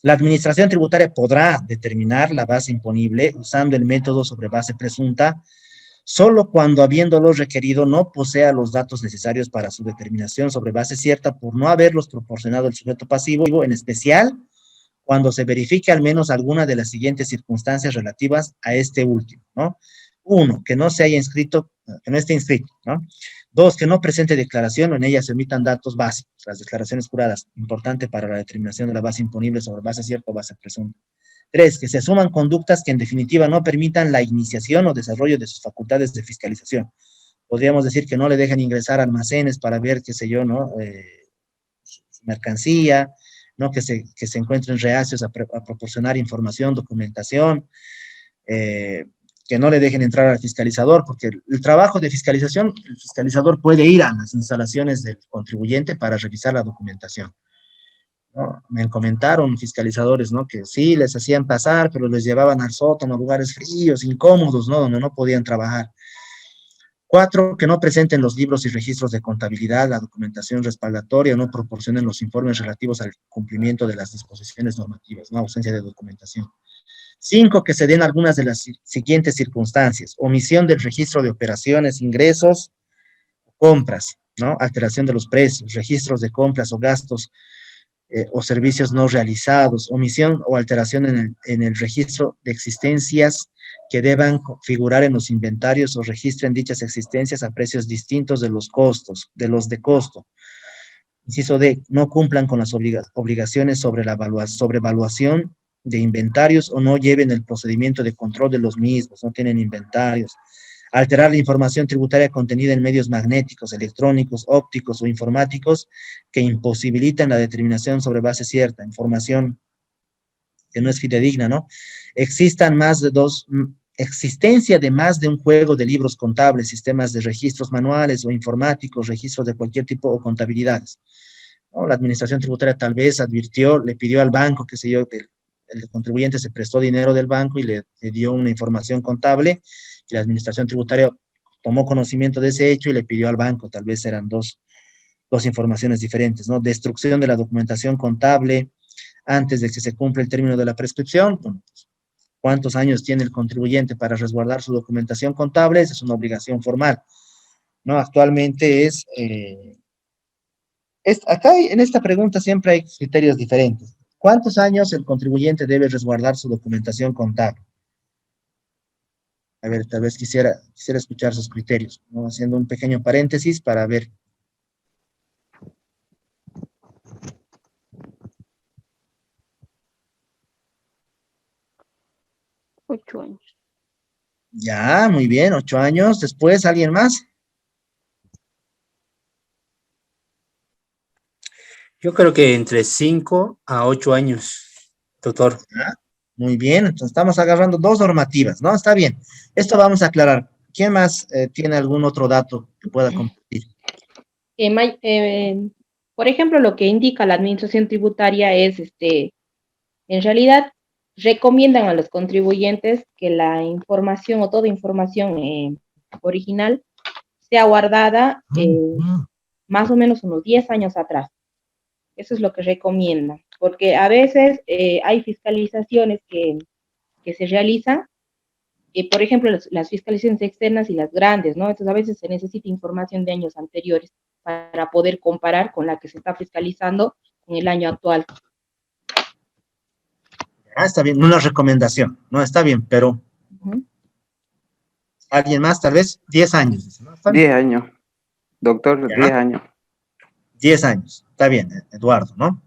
La administración tributaria podrá determinar la base imponible usando el método sobre base presunta solo cuando, habiéndolo requerido, no posea los datos necesarios para su determinación sobre base cierta por no haberlos proporcionado el sujeto pasivo, en especial cuando se verifique al menos alguna de las siguientes circunstancias relativas a este último, ¿no? Uno, que no se haya inscrito, que no esté inscrito, ¿no? Dos, que no presente declaración o en ella se omitan datos básicos, las declaraciones juradas, importante para la determinación de la base imponible sobre base cierta o base presunta. Tres, que se asuman conductas que en definitiva no permitan la iniciación o desarrollo de sus facultades de fiscalización. Podríamos decir que no le dejan ingresar a almacenes para ver, qué sé yo, ¿no? Su mercancía, ¿no? Que se encuentren reacios a proporcionar información, documentación, que no le dejen entrar al fiscalizador, porque el trabajo de fiscalización, el fiscalizador puede ir a las instalaciones del contribuyente para revisar la documentación, ¿no? Me comentaron fiscalizadores, ¿no? Que sí, les hacían pasar, pero les llevaban al sótano, a lugares fríos, incómodos, ¿no? Donde no podían trabajar. Cuatro, que no presenten los libros y registros de contabilidad, la documentación respaldatoria, no proporcionen los informes relativos al cumplimiento de las disposiciones normativas, ¿no? Ausencia de documentación. 5, que se den algunas de las siguientes circunstancias: omisión del registro de operaciones, ingresos, compras, ¿no? Alteración de los precios, registros de compras o gastos o servicios no realizados, omisión o alteración en el registro de existencias que deban figurar en los inventarios o registren dichas existencias a precios distintos de los costos, de los de costo. Inciso D, no cumplan con las obligaciones sobre la evaluación de inventarios o no lleven el procedimiento de control de los mismos, no tienen inventarios. Alterar la información tributaria contenida en medios magnéticos, electrónicos, ópticos o informáticos que imposibilitan la determinación sobre base cierta, información que no es fidedigna, ¿no? Existencia de más de un juego de libros contables, sistemas de registros manuales o informáticos, registros de cualquier tipo o contabilidades, ¿no? La administración tributaria tal vez advirtió, le pidió al banco, qué sé yo, que el contribuyente se prestó dinero del banco y le dio una información contable, y la administración tributaria tomó conocimiento de ese hecho y le pidió al banco, tal vez eran dos informaciones diferentes, ¿no? Destrucción de la documentación contable antes de que se cumpla el término de la prescripción. Bueno, pues, ¿cuántos años tiene el contribuyente para resguardar su documentación contable? Esa es una obligación formal, ¿no? Actualmente acá en esta pregunta siempre hay criterios diferentes. ¿Cuántos años el contribuyente debe resguardar su documentación contable? A ver, tal vez quisiera escuchar sus criterios, ¿no? Haciendo un pequeño paréntesis para ver. Ocho años. Ya, muy bien, 8 años. Después, ¿alguien más? Yo creo que entre 5 a 8 años, doctor. Muy bien, entonces estamos agarrando dos normativas, ¿no? Está bien. Esto vamos a aclarar. ¿Quién más tiene algún otro dato que pueda compartir? Por ejemplo, lo que indica la administración tributaria es, en realidad, recomiendan a los contribuyentes que la información o toda información original sea guardada más o menos unos 10 años atrás. Eso es lo que recomiendan, porque a veces hay fiscalizaciones que se realizan, por ejemplo, las fiscalizaciones externas y las grandes, ¿no? Entonces, a veces se necesita información de años anteriores para poder comparar con la que se está fiscalizando en el año actual. Está bien, una recomendación, ¿no? Está bien, pero ¿alguien más? Tal vez 10 años, ¿no? 10 años, doctor, 10 años. 10 años, está bien, Eduardo, ¿no?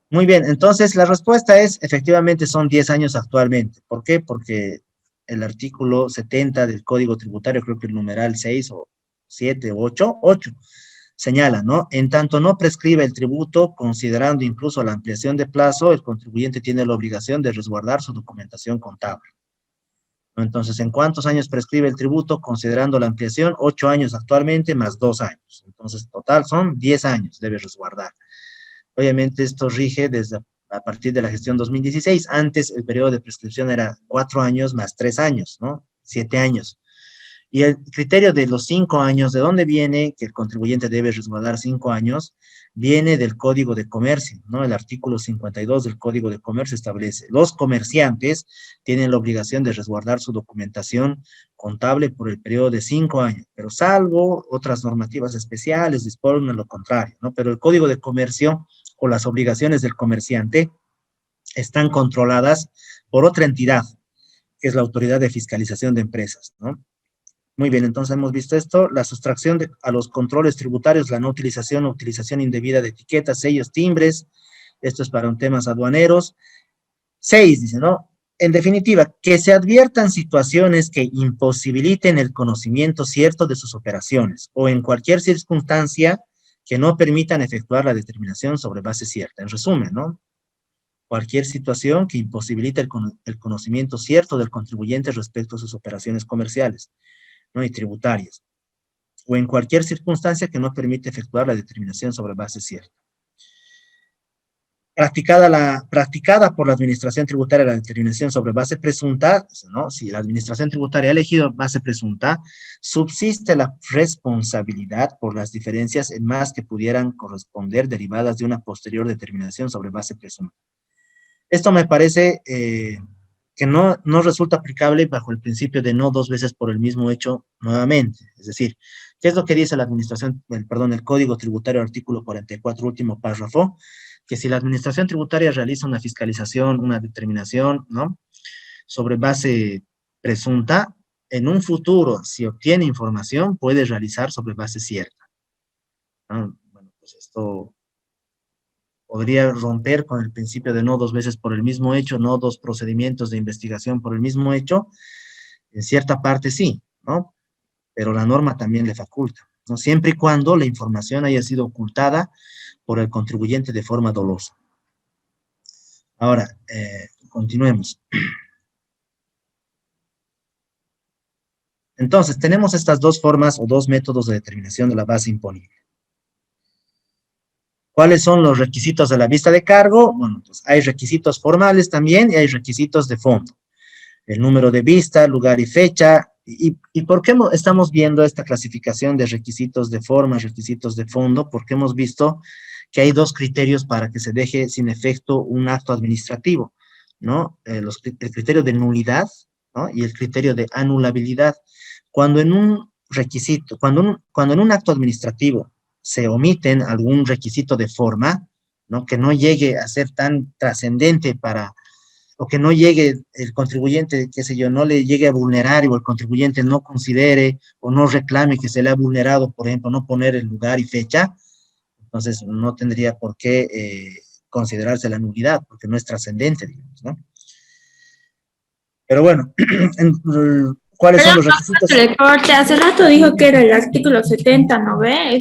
Muy bien, entonces la respuesta es, efectivamente son 10 años actualmente. ¿Por qué? Porque el artículo 70 del Código Tributario, creo que el numeral 6 o 7 o 8, señala, ¿no? En tanto no prescribe el tributo, considerando incluso la ampliación de plazo, el contribuyente tiene la obligación de resguardar su documentación contable. Entonces, ¿en cuántos años prescribe el tributo? Considerando la ampliación, 8 años actualmente más 2 años. Entonces, total son 10 años, debe resguardar. Obviamente, esto rige a partir de la gestión 2016. Antes, el periodo de prescripción era 4 años más 3 años, ¿no? 7 años. Y el criterio de los 5 años, ¿de dónde viene que el contribuyente debe resguardar 5 años? Viene del Código de Comercio, ¿no? El artículo 52 del Código de Comercio establece, los comerciantes tienen la obligación de resguardar su documentación contable por el periodo de 5 años, pero salvo otras normativas especiales, disponen lo contrario, ¿no? Pero el Código de Comercio o las obligaciones del comerciante están controladas por otra entidad, que es la Autoridad de Fiscalización de Empresas, ¿no? Muy bien, entonces hemos visto esto, la sustracción a los controles tributarios, la no utilización o utilización indebida de etiquetas, sellos, timbres, esto es para un temas aduaneros. 6, dice, ¿no? En definitiva, que se adviertan situaciones que imposibiliten el conocimiento cierto de sus operaciones o en cualquier circunstancia que no permitan efectuar la determinación sobre base cierta. En resumen, ¿no? Cualquier situación que imposibilite el conocimiento cierto del contribuyente respecto a sus operaciones comerciales, ¿no? Y tributarias, o en cualquier circunstancia que no permite efectuar la determinación sobre base cierta. Practicada por la administración tributaria la determinación sobre base presunta, ¿no? Si la administración tributaria ha elegido base presunta, subsiste la responsabilidad por las diferencias en más que pudieran corresponder derivadas de una posterior determinación sobre base presunta. Esto me parece que no resulta aplicable bajo el principio de no 2 veces por el mismo hecho nuevamente. Es decir, ¿qué es lo que dice la administración, el Código Tributario, artículo 44, último párrafo? que si la administración tributaria realiza una fiscalización, una determinación, ¿no?, sobre base presunta, en un futuro, si obtiene información, puede realizar sobre base cierta, ¿no? Bueno, pues esto podría romper con el principio de no dos veces por el mismo hecho, no dos procedimientos de investigación por el mismo hecho. En cierta parte sí, ¿no? Pero la norma también le faculta, ¿no? Siempre y cuando la información haya sido ocultada por el contribuyente de forma dolosa. Ahora, continuemos. Entonces, tenemos estas dos formas o dos métodos de determinación de la base imponible. ¿Cuáles son los requisitos de la vista de cargo? Bueno, pues hay requisitos formales también y hay requisitos de fondo. El número de vista, lugar y fecha. ¿Y por qué estamos viendo esta clasificación de requisitos de forma, requisitos de fondo? Porque hemos visto que hay dos criterios para que se deje sin efecto un acto administrativo, ¿no? El criterio de nulidad, ¿no?, y el criterio de anulabilidad. Cuando en un requisito, cuando en un acto administrativo se omiten algún requisito de forma, ¿no?, que no llegue a ser tan trascendente para, o que no llegue el contribuyente, qué sé yo, no le llegue a vulnerar o el contribuyente no considere o no reclame que se le ha vulnerado, por ejemplo, no poner el lugar y fecha, entonces no tendría por qué considerarse la nulidad, porque no es trascendente, digamos, ¿no? Pero bueno, ¿cuáles son los requisitos? Recorte, hace rato dijo que era el artículo 70, ¿no ve?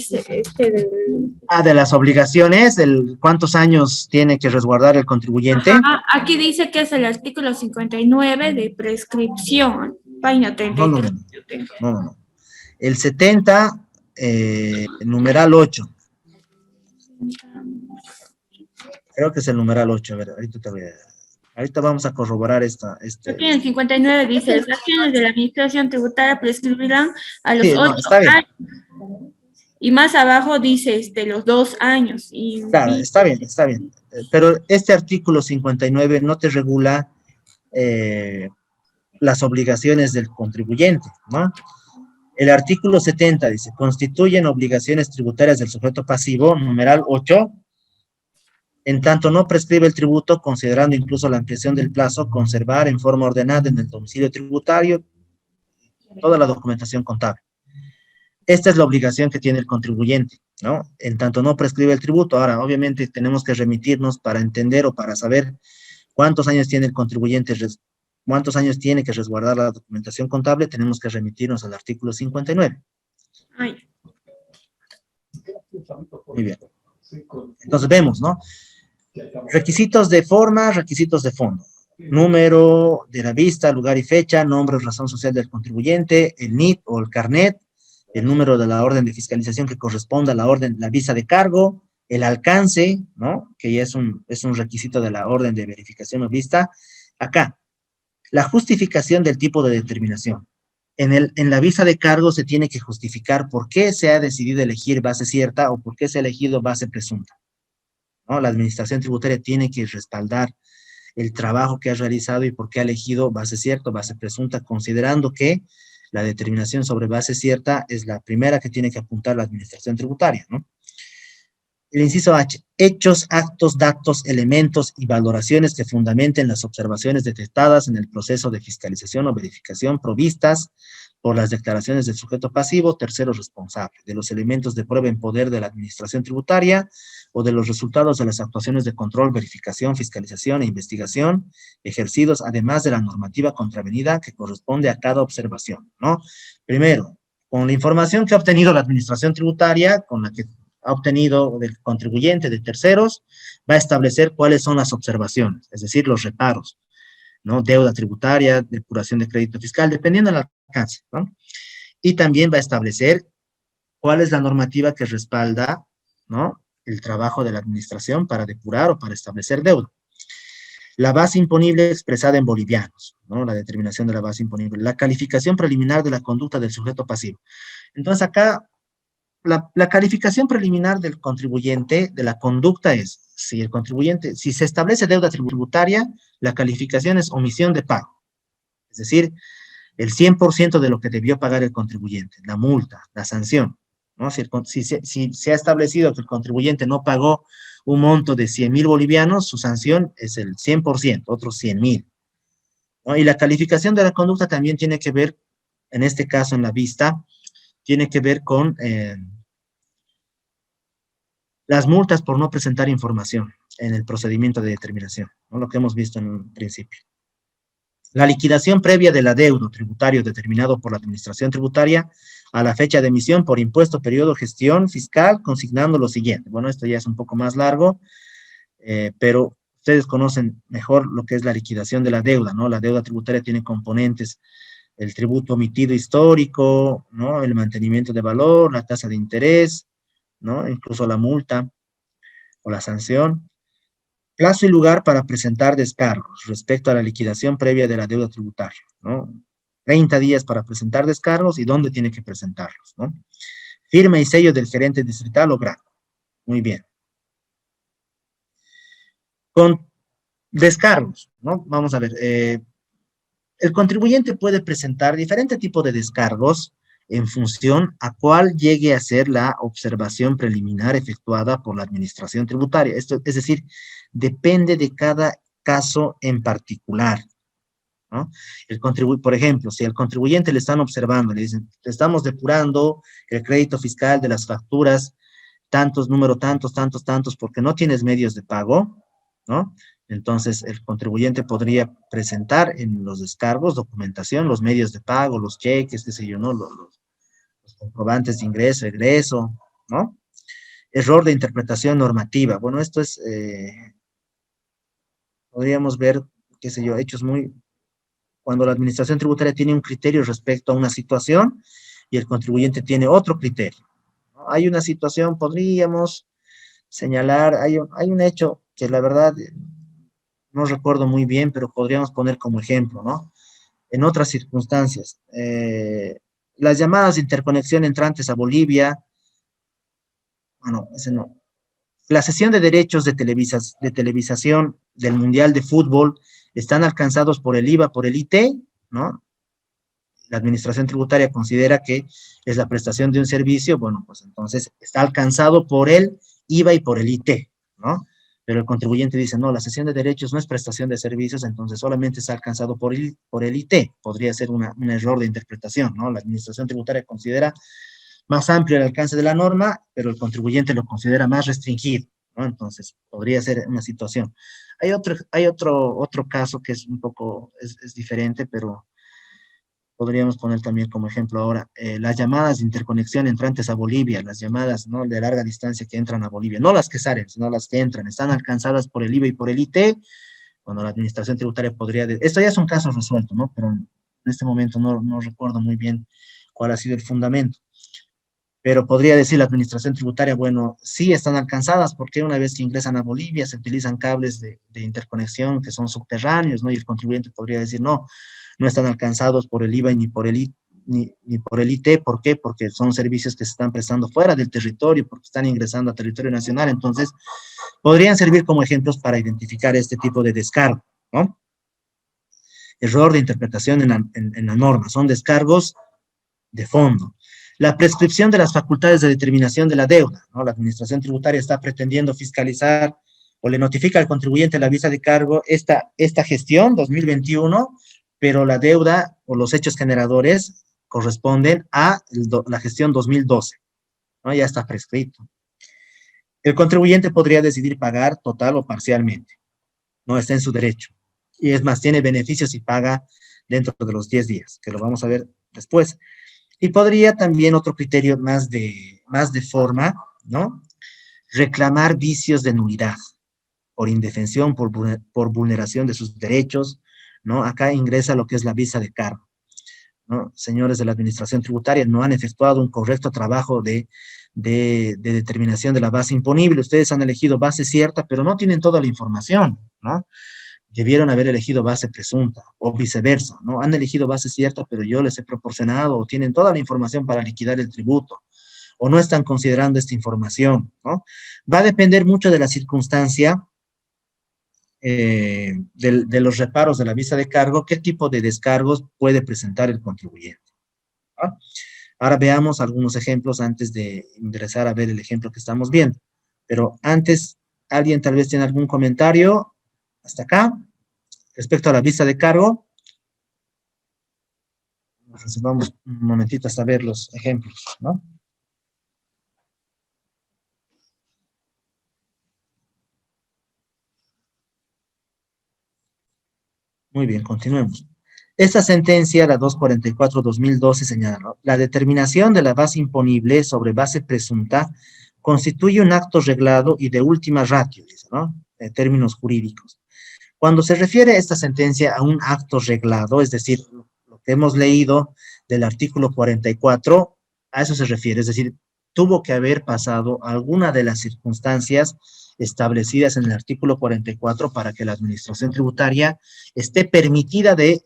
De las obligaciones, ¿cuántos años tiene que resguardar el contribuyente? Ajá, aquí dice que es el artículo 59 de prescripción, página 33. No. El 70, numeral 8. Creo que es el numeral 8, a ver, ahorita vamos a corroborar Aquí en el 59 dice, las acciones de la administración tributaria prescribirán a los 8 está bien. años. Y más abajo dice los 2 años. Claro, está bien. Pero este artículo 59 no te regula las obligaciones del contribuyente, ¿no? El artículo 70 dice, constituyen obligaciones tributarias del sujeto pasivo, numeral 8, en tanto no prescribe el tributo, considerando incluso la ampliación del plazo, conservar en forma ordenada en el domicilio tributario toda la documentación contable. Esta es la obligación que tiene el contribuyente, ¿no? En tanto no prescribe el tributo. Ahora, obviamente, tenemos que remitirnos para entender o para saber cuántos años tiene el contribuyente, cuántos años tiene que resguardar la documentación contable, tenemos que remitirnos al artículo 59. Ay. Muy bien. Entonces vemos, ¿no? Requisitos de forma, requisitos de fondo. Número de la vista, lugar y fecha, nombre o razón social del contribuyente, el NIT o el carnet, el número de la orden de fiscalización que corresponda a la orden, la visa de cargo, el alcance, ¿no?, que ya es un requisito de la orden de verificación o vista. Acá, la justificación del tipo de determinación. En la visa de cargo se tiene que justificar por qué se ha decidido elegir base cierta o por qué se ha elegido base presunta, ¿no? La administración tributaria tiene que respaldar el trabajo que ha realizado y por qué ha elegido base cierta o base presunta, considerando que la determinación sobre base cierta es la primera que tiene que apuntar la administración tributaria, ¿no? El inciso H, hechos, actos, datos, elementos y valoraciones que fundamenten las observaciones detectadas en el proceso de fiscalización o verificación provistas por las declaraciones del sujeto pasivo, tercero responsable, de los elementos de prueba en poder de la administración tributaria o de los resultados de las actuaciones de control, verificación, fiscalización e investigación ejercidos, además de la normativa contravenida que corresponde a cada observación, ¿no? Primero, con la información que ha obtenido la administración tributaria, con la que ha obtenido del contribuyente, de terceros, va a establecer cuáles son las observaciones, es decir, los reparos, ¿no? Deuda tributaria, depuración de crédito fiscal, dependiendo del alcance, ¿no? Y también va a establecer cuál es la normativa que respalda, ¿no?, el trabajo de la administración para depurar o para establecer deuda. La base imponible expresada en bolivianos, ¿no?, la determinación de la base imponible. La calificación preliminar de la conducta del sujeto pasivo. Entonces acá, la calificación preliminar del contribuyente, de la conducta es, si el contribuyente, si se establece deuda tributaria, la calificación es omisión de pago. Es decir, el 100% de lo que debió pagar el contribuyente, la multa, la sanción, ¿no? Si se ha establecido que el contribuyente no pagó un monto de 100.000 bolivianos, su sanción es el 100%, otros 100.000. ¿No? Y la calificación de la conducta también tiene que ver, en este caso en la vista, tiene que ver con las multas por no presentar información en el procedimiento de determinación, ¿no? Lo que hemos visto en un principio. La liquidación previa del adeudo tributario determinado por la Administración Tributaria a la fecha de emisión por impuesto, periodo, gestión fiscal, consignando lo siguiente. Bueno, esto ya es un poco más largo, pero ustedes conocen mejor lo que es la liquidación de la deuda, ¿no? La deuda tributaria tiene componentes: el tributo omitido histórico, ¿no? El mantenimiento de valor, la tasa de interés, ¿no? Incluso la multa o la sanción. Plazo y lugar para presentar descargos respecto a la liquidación previa de la deuda tributaria, ¿no? 30 días para presentar descargos y dónde tiene que presentarlos, ¿no? Firma y sello del gerente distrital o grado. Muy bien. Con descargos, ¿no? Vamos a ver, el contribuyente puede presentar diferente tipo de descargos en función a cuál llegue a ser la observación preliminar efectuada por la Administración Tributaria. Esto, es decir, depende de cada caso en particular, ¿no? Por ejemplo, si al contribuyente le están observando, le dicen, te estamos depurando el crédito fiscal de las facturas, tantos, número tantos, tantos, tantos, porque no tienes medios de pago, ¿no? Entonces, el contribuyente podría presentar en los descargos documentación, los medios de pago, los cheques, qué sé yo, ¿no? Los comprobantes de ingreso, egreso, ¿no? Error de interpretación normativa. Bueno, esto es, podríamos ver, qué sé yo, hechos muy... Cuando la Administración Tributaria tiene un criterio respecto a una situación y el contribuyente tiene otro criterio, ¿no? Hay una situación, podríamos señalar, hay un hecho que la verdad no recuerdo muy bien, pero podríamos poner como ejemplo, ¿no? En otras circunstancias, las llamadas de interconexión entrantes a Bolivia, bueno, ese no. La cesión de derechos de televisación del Mundial de Fútbol están alcanzados por el IVA, por el IT, ¿no? La Administración Tributaria considera que es la prestación de un servicio, bueno, pues entonces está alcanzado por el IVA y por el IT, ¿no? Pero el contribuyente dice, no, la cesión de derechos no es prestación de servicios, entonces solamente está alcanzado por el IT. Podría ser un error de interpretación, ¿no? La Administración Tributaria considera más amplio el alcance de la norma, pero el contribuyente lo considera más restringido, ¿no? Entonces, podría ser una situación. Hay otro caso que es un poco, es diferente, pero podríamos poner también como ejemplo ahora, las llamadas de interconexión entrantes a Bolivia, las llamadas, ¿no?, de larga distancia que entran a Bolivia, no las que salen, sino las que entran, están alcanzadas por el IVA y por el IT, cuando la Administración Tributaria podría... Esto ya es un caso resuelto, ¿no? Pero en este momento no recuerdo muy bien cuál ha sido el fundamento. Pero podría decir la Administración Tributaria, bueno, sí están alcanzadas porque una vez que ingresan a Bolivia se utilizan cables de interconexión que son subterráneos, ¿no? Y el contribuyente podría decir, no están alcanzados por el IVA ni por el IT. ¿Por qué? Porque son servicios que se están prestando fuera del territorio, porque están ingresando a territorio nacional. Entonces, podrían servir como ejemplos para identificar este tipo de descargo, ¿no? Error de interpretación en la norma. Son descargos de fondo. La prescripción de las facultades de determinación de la deuda, ¿no? La Administración Tributaria está pretendiendo fiscalizar o le notifica al contribuyente la visa de cargo esta gestión 2021, pero la deuda o los hechos generadores corresponden a la gestión 2012, ¿no? Ya está prescrito. El contribuyente podría decidir pagar total o parcialmente, no está en su derecho. Y es más, tiene beneficios si paga dentro de los 10 días, que lo vamos a ver después. Y podría también otro criterio más de forma, ¿no? Reclamar vicios de nulidad por indefensión, por vulneración de sus derechos, ¿no? Acá ingresa lo que es la visa de cargo, ¿no? Señores de la Administración Tributaria, no han efectuado un correcto trabajo de determinación de la base imponible. Ustedes han elegido base cierta, pero no tienen toda la información, ¿no? Debieron haber elegido base presunta, o viceversa, ¿no? Han elegido base cierta, pero yo les he proporcionado, o tienen toda la información para liquidar el tributo, o no están considerando esta información, ¿no? Va a depender mucho de la circunstancia, de los reparos de la visa de cargo, qué tipo de descargos puede presentar el contribuyente, ¿no? Ahora veamos algunos ejemplos antes de ingresar a ver el ejemplo que estamos viendo. Pero antes ¿Alguien tal vez tiene algún comentario hasta acá respecto a la visa de cargo? Vamos un momentito hasta ver los ejemplos, ¿no? Muy bien, continuemos. Esta sentencia, la 244-2012, señala, ¿no? La determinación de la base imponible sobre base presunta constituye un acto reglado y de última ratio, dice, ¿no? En términos jurídicos. Cuando se refiere esta sentencia a un acto reglado, es decir, lo que hemos leído del artículo 44, a eso se refiere, es decir, tuvo que haber pasado alguna de las circunstancias establecidas en el artículo 44 para que la administración tributaria esté permitida de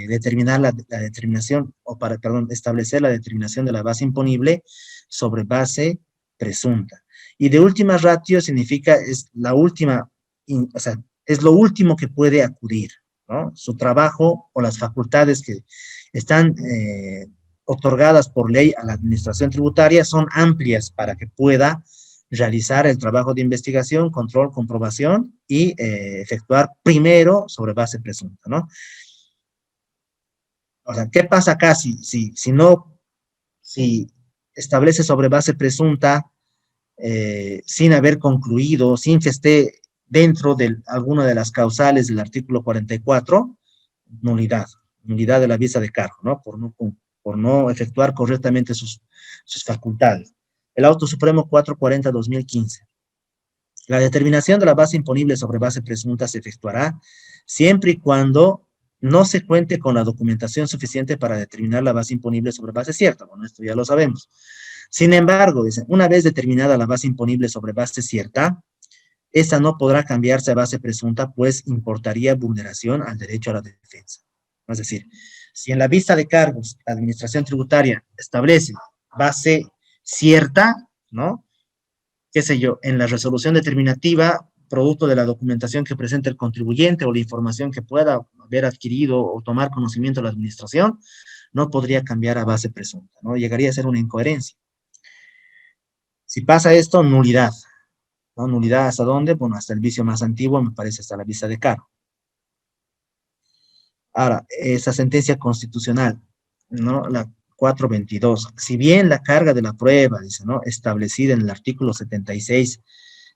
determinar la determinación, establecer la determinación de la base imponible sobre base presunta. Y de última ratio significa es la última, o sea, es lo último que puede acudir, ¿no? Su trabajo o las facultades que están otorgadas por ley a la administración tributaria son amplias para que pueda realizar el trabajo de investigación, control, comprobación y efectuar primero sobre base presunta, ¿no? O sea, ¿qué pasa acá si establece sobre base presunta sin haber concluido, sin que esté dentro de alguna de las causales del artículo 44, nulidad de la visa de cargo, ¿no? Por no efectuar correctamente sus facultades. El Auto Supremo 440-2015. La determinación de la base imponible sobre base presunta se efectuará siempre y cuando no se cuente con la documentación suficiente para determinar la base imponible sobre base cierta. Bueno, esto ya lo sabemos. Sin embargo, dice, una vez determinada la base imponible sobre base cierta, esa no podrá cambiarse a base presunta, pues importaría vulneración al derecho a la defensa. Es decir, si en la vista de cargos la administración tributaria establece base cierta, ¿no? Qué sé yo, en la resolución determinativa, producto de la documentación que presenta el contribuyente o la información que pueda haber adquirido o tomar conocimiento de la administración, no podría cambiar a base presunta, ¿no? Llegaría a ser una incoherencia. Si pasa esto, nulidad. ¿No? Nulidad ¿hasta dónde? Bueno, hasta el vicio más antiguo, me parece, hasta la vista de cargo. Ahora, esa sentencia constitucional, ¿no? La 422. Si bien la carga de la prueba, dice, ¿no? Establecida en el artículo 76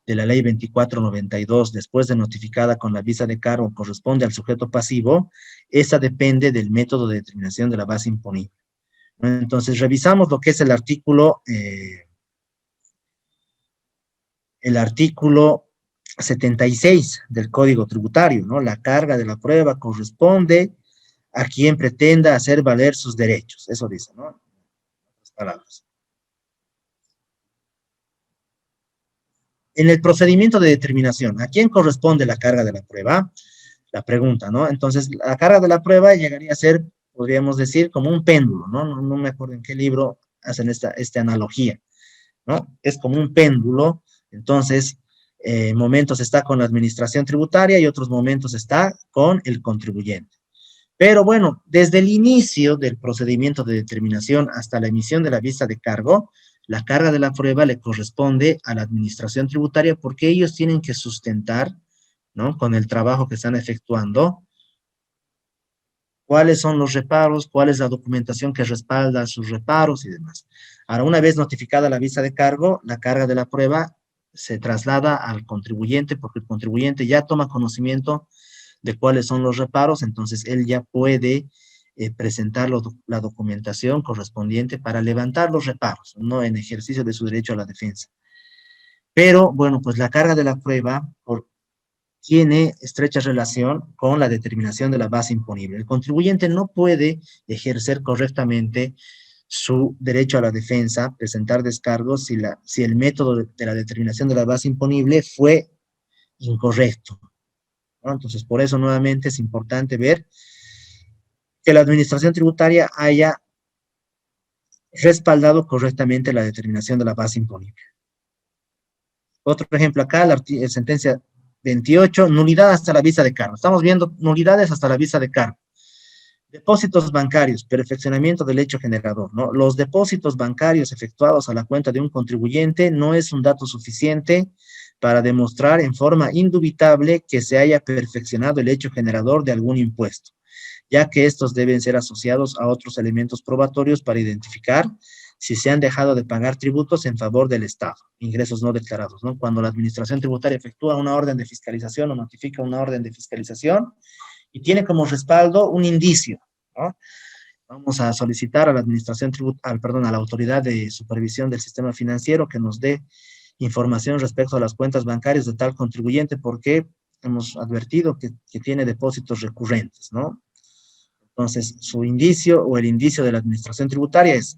de la ley 2492, después de notificada con la visa de cargo, corresponde al sujeto pasivo, esa depende del método de determinación de la base imponible. Entonces, revisamos lo que es el artículo 76 del Código Tributario, ¿no? La carga de la prueba corresponde a quien pretenda hacer valer sus derechos. Eso dice, ¿no? En otras palabras. En el procedimiento de determinación, ¿a quién corresponde la carga de la prueba? La pregunta, ¿no? Entonces, la carga de la prueba llegaría a ser, podríamos decir, como un péndulo, ¿no? No me acuerdo en qué libro hacen esta analogía, ¿no? Es como un péndulo. Entonces, momentos está con la administración tributaria y otros momentos está con el contribuyente. Pero bueno, desde el inicio del procedimiento de determinación hasta la emisión de la vista de cargo, la carga de la prueba le corresponde a la administración tributaria porque ellos tienen que sustentar, ¿no? Con el trabajo que están efectuando, cuáles son los reparos, cuál es la documentación que respalda sus reparos y demás. Ahora, una vez notificada la vista de cargo, la carga de la prueba se traslada al contribuyente porque el contribuyente ya toma conocimiento de cuáles son los reparos, entonces él ya puede presentar la documentación correspondiente para levantar los reparos, no en ejercicio de su derecho a la defensa. Pero, bueno, pues la carga de la prueba tiene estrecha relación con la determinación de la base imponible. El contribuyente no puede ejercer correctamente su derecho a la defensa, presentar descargos si el método de la determinación de la base imponible fue incorrecto, ¿no? Entonces, por eso nuevamente es importante ver que la administración tributaria haya respaldado correctamente la determinación de la base imponible. Otro ejemplo acá, la sentencia 28, nulidad hasta la vista de cargo. Estamos viendo nulidades hasta la vista de cargo. Depósitos bancarios, perfeccionamiento del hecho generador, ¿no? Los depósitos bancarios efectuados a la cuenta de un contribuyente no es un dato suficiente para demostrar en forma indubitable que se haya perfeccionado el hecho generador de algún impuesto, ya que estos deben ser asociados a otros elementos probatorios para identificar si se han dejado de pagar tributos en favor del Estado, ingresos no declarados, ¿no? Cuando la administración tributaria efectúa una orden de fiscalización o notifica una orden de fiscalización y tiene como respaldo un indicio, ¿no? Vamos a solicitar a la administración tributaria, perdón, a la autoridad de supervisión del sistema financiero que nos dé información respecto a las cuentas bancarias de tal contribuyente porque hemos advertido que tiene depósitos recurrentes, ¿no? Entonces, su indicio o el indicio de la administración tributaria es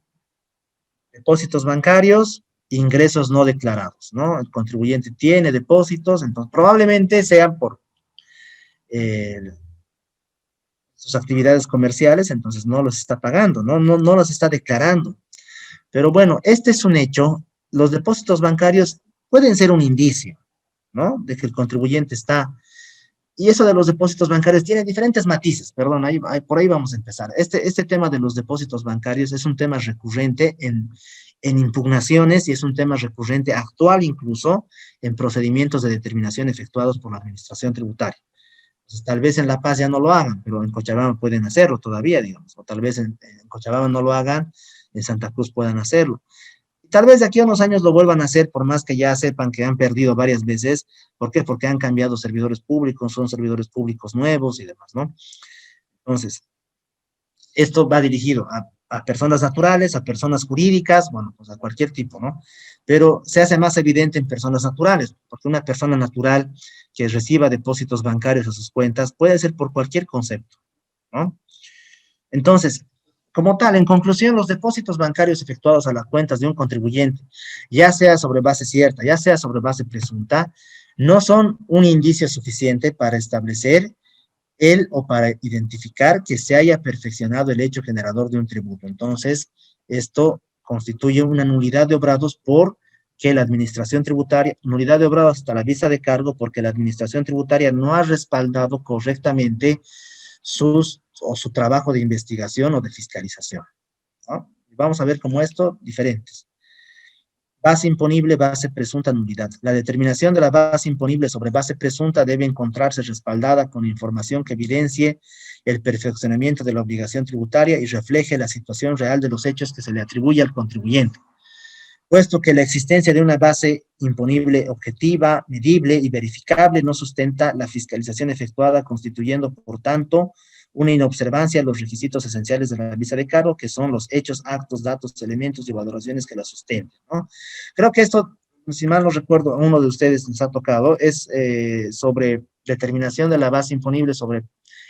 depósitos bancarios, ingresos no declarados, ¿no? El contribuyente tiene depósitos, entonces probablemente sean por sus actividades comerciales, entonces no los está pagando, no los está declarando. Pero bueno, este es un hecho. Los depósitos bancarios pueden ser un indicio, ¿no? De que el contribuyente está. Y eso de los depósitos bancarios tiene diferentes matices, perdón, por ahí vamos a empezar. Este tema de los depósitos bancarios es un tema recurrente en impugnaciones y es un tema recurrente actual incluso en procedimientos de determinación efectuados por la administración tributaria. Entonces, tal vez en La Paz ya no lo hagan, pero en Cochabamba pueden hacerlo todavía, digamos, o tal vez en Cochabamba no lo hagan, en Santa Cruz puedan hacerlo. Tal vez de aquí a unos años lo vuelvan a hacer, por más que ya sepan que han perdido varias veces. ¿Por qué? Porque han cambiado servidores públicos, son servidores públicos nuevos y demás, ¿no? Entonces, esto va dirigido a personas naturales, a personas jurídicas, bueno, pues a cualquier tipo, ¿no? Pero se hace más evidente en personas naturales, porque una persona natural que reciba depósitos bancarios a sus cuentas puede ser por cualquier concepto, ¿no? Entonces, como tal, en conclusión, los depósitos bancarios efectuados a las cuentas de un contribuyente, ya sea sobre base cierta, ya sea sobre base presunta, no son un indicio suficiente para establecer o para identificar que se haya perfeccionado el hecho generador de un tributo. Entonces, esto constituye una nulidad de obrados porque la administración tributaria, nulidad de obrados hasta la vista de cargo porque la administración tributaria no ha respaldado correctamente su trabajo de investigación o de fiscalización, ¿no? Vamos a ver cómo esto, diferentes. Base imponible, base presunta, nulidad. La determinación de la base imponible sobre base presunta debe encontrarse respaldada con información que evidencie el perfeccionamiento de la obligación tributaria y refleje la situación real de los hechos que se le atribuye al contribuyente. Puesto que la existencia de una base imponible objetiva, medible y verificable no sustenta la fiscalización efectuada, constituyendo, por tanto, una inobservancia de los requisitos esenciales de la vista de cargo, que son los hechos, actos, datos, elementos y valoraciones que la sustenten, ¿no? Creo que esto, si mal no recuerdo, a uno de ustedes les ha tocado, es sobre determinación de la base imponible, sobre